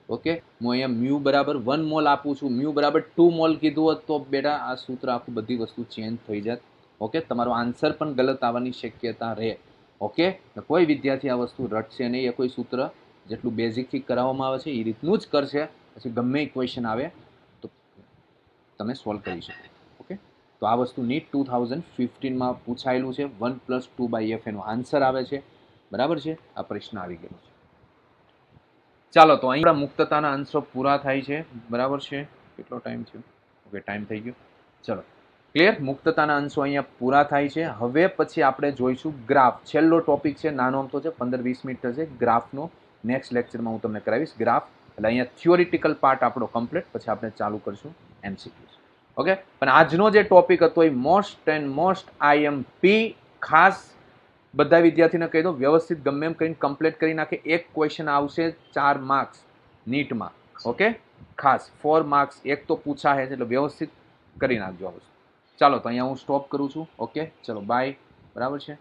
ઓકે, હું અહીંયા મ્યુ બરાબર 1 મોલ આપું છું, મ્યુ બરાબર 2 મોલ કીધું હોત તો બેટા આ સૂત્ર આખું બધી વસ્તુ ચેન્જ થઈ જાત. ઓકે, તમારો આન્સર પણ ગલત આવવાની શક્યતા રહે. ઓકે, કોઈ વિદ્યાર્થી આ વસ્તુ રટશે નહીં. એ કોઈ સૂત્ર જેટલું બેઝિકથી કરાવવામાં આવે છે એ રીતનું જ કરશે. પછી ગમે એ ક્વેશ્ચન આવે તો તમે સોલ્વ કરી શકો. ઓકે, તો આ વસ્તુ નીટ 2015માં પૂછાયેલું છે. 1+2/f એનો આન્સર આવે છે, બરાબર છે. આ પ્રશ્ન આવી ગયો છે. ચાલો, તો અહીં મુક્તતાના અંશો પૂરા થાય છે, બરાબર છે. કેટલો ટાઈમ થયો? ઓકે, ટાઈમ થઈ ગયો. ચલો, ક્લિયર. મુક્તતાના અંશો અહીંયા પૂરા થાય છે. હવે પછી આપણે જોઈશું ગ્રાફ. છેલ્લો ટોપિક છે, નાનો અમથો છે, 15-20 મિનિટ થશે. ગ્રાફનો નેક્સ્ટ લેક્ચરમાં હું તમને કરાવીશ ગ્રાફ. એટલે અહીંયા થિયોરિટિકલ પાર્ટ આપણો કમ્પ્લીટ, પછી આપણે ચાલુ કરશું MCQs. ઓકે, પણ આજનો જે ટોપિક હતો એ મોસ્ટ એન્ડ મોસ્ટ IMP. ખાસ બધા વિદ્યાર્થીને કહી દો, વ્યવસ્થિત ગમે એમ કરીને કમ્પ્લીટ કરી નાખે. એક ક્વેશ્ચન આવશે 4 માર્ક્સ નીટમાં. ઓકે, ખાસ 4 માર્ક્સ એક તો પૂછાશે, એટલે વ્યવસ્થિત કરી નાખજો આ વસ્તુ. ચાલો, તો અહીંયા હું સ્ટોપ કરું છું. ઓકે, ચલો બાય, બરાબર છે.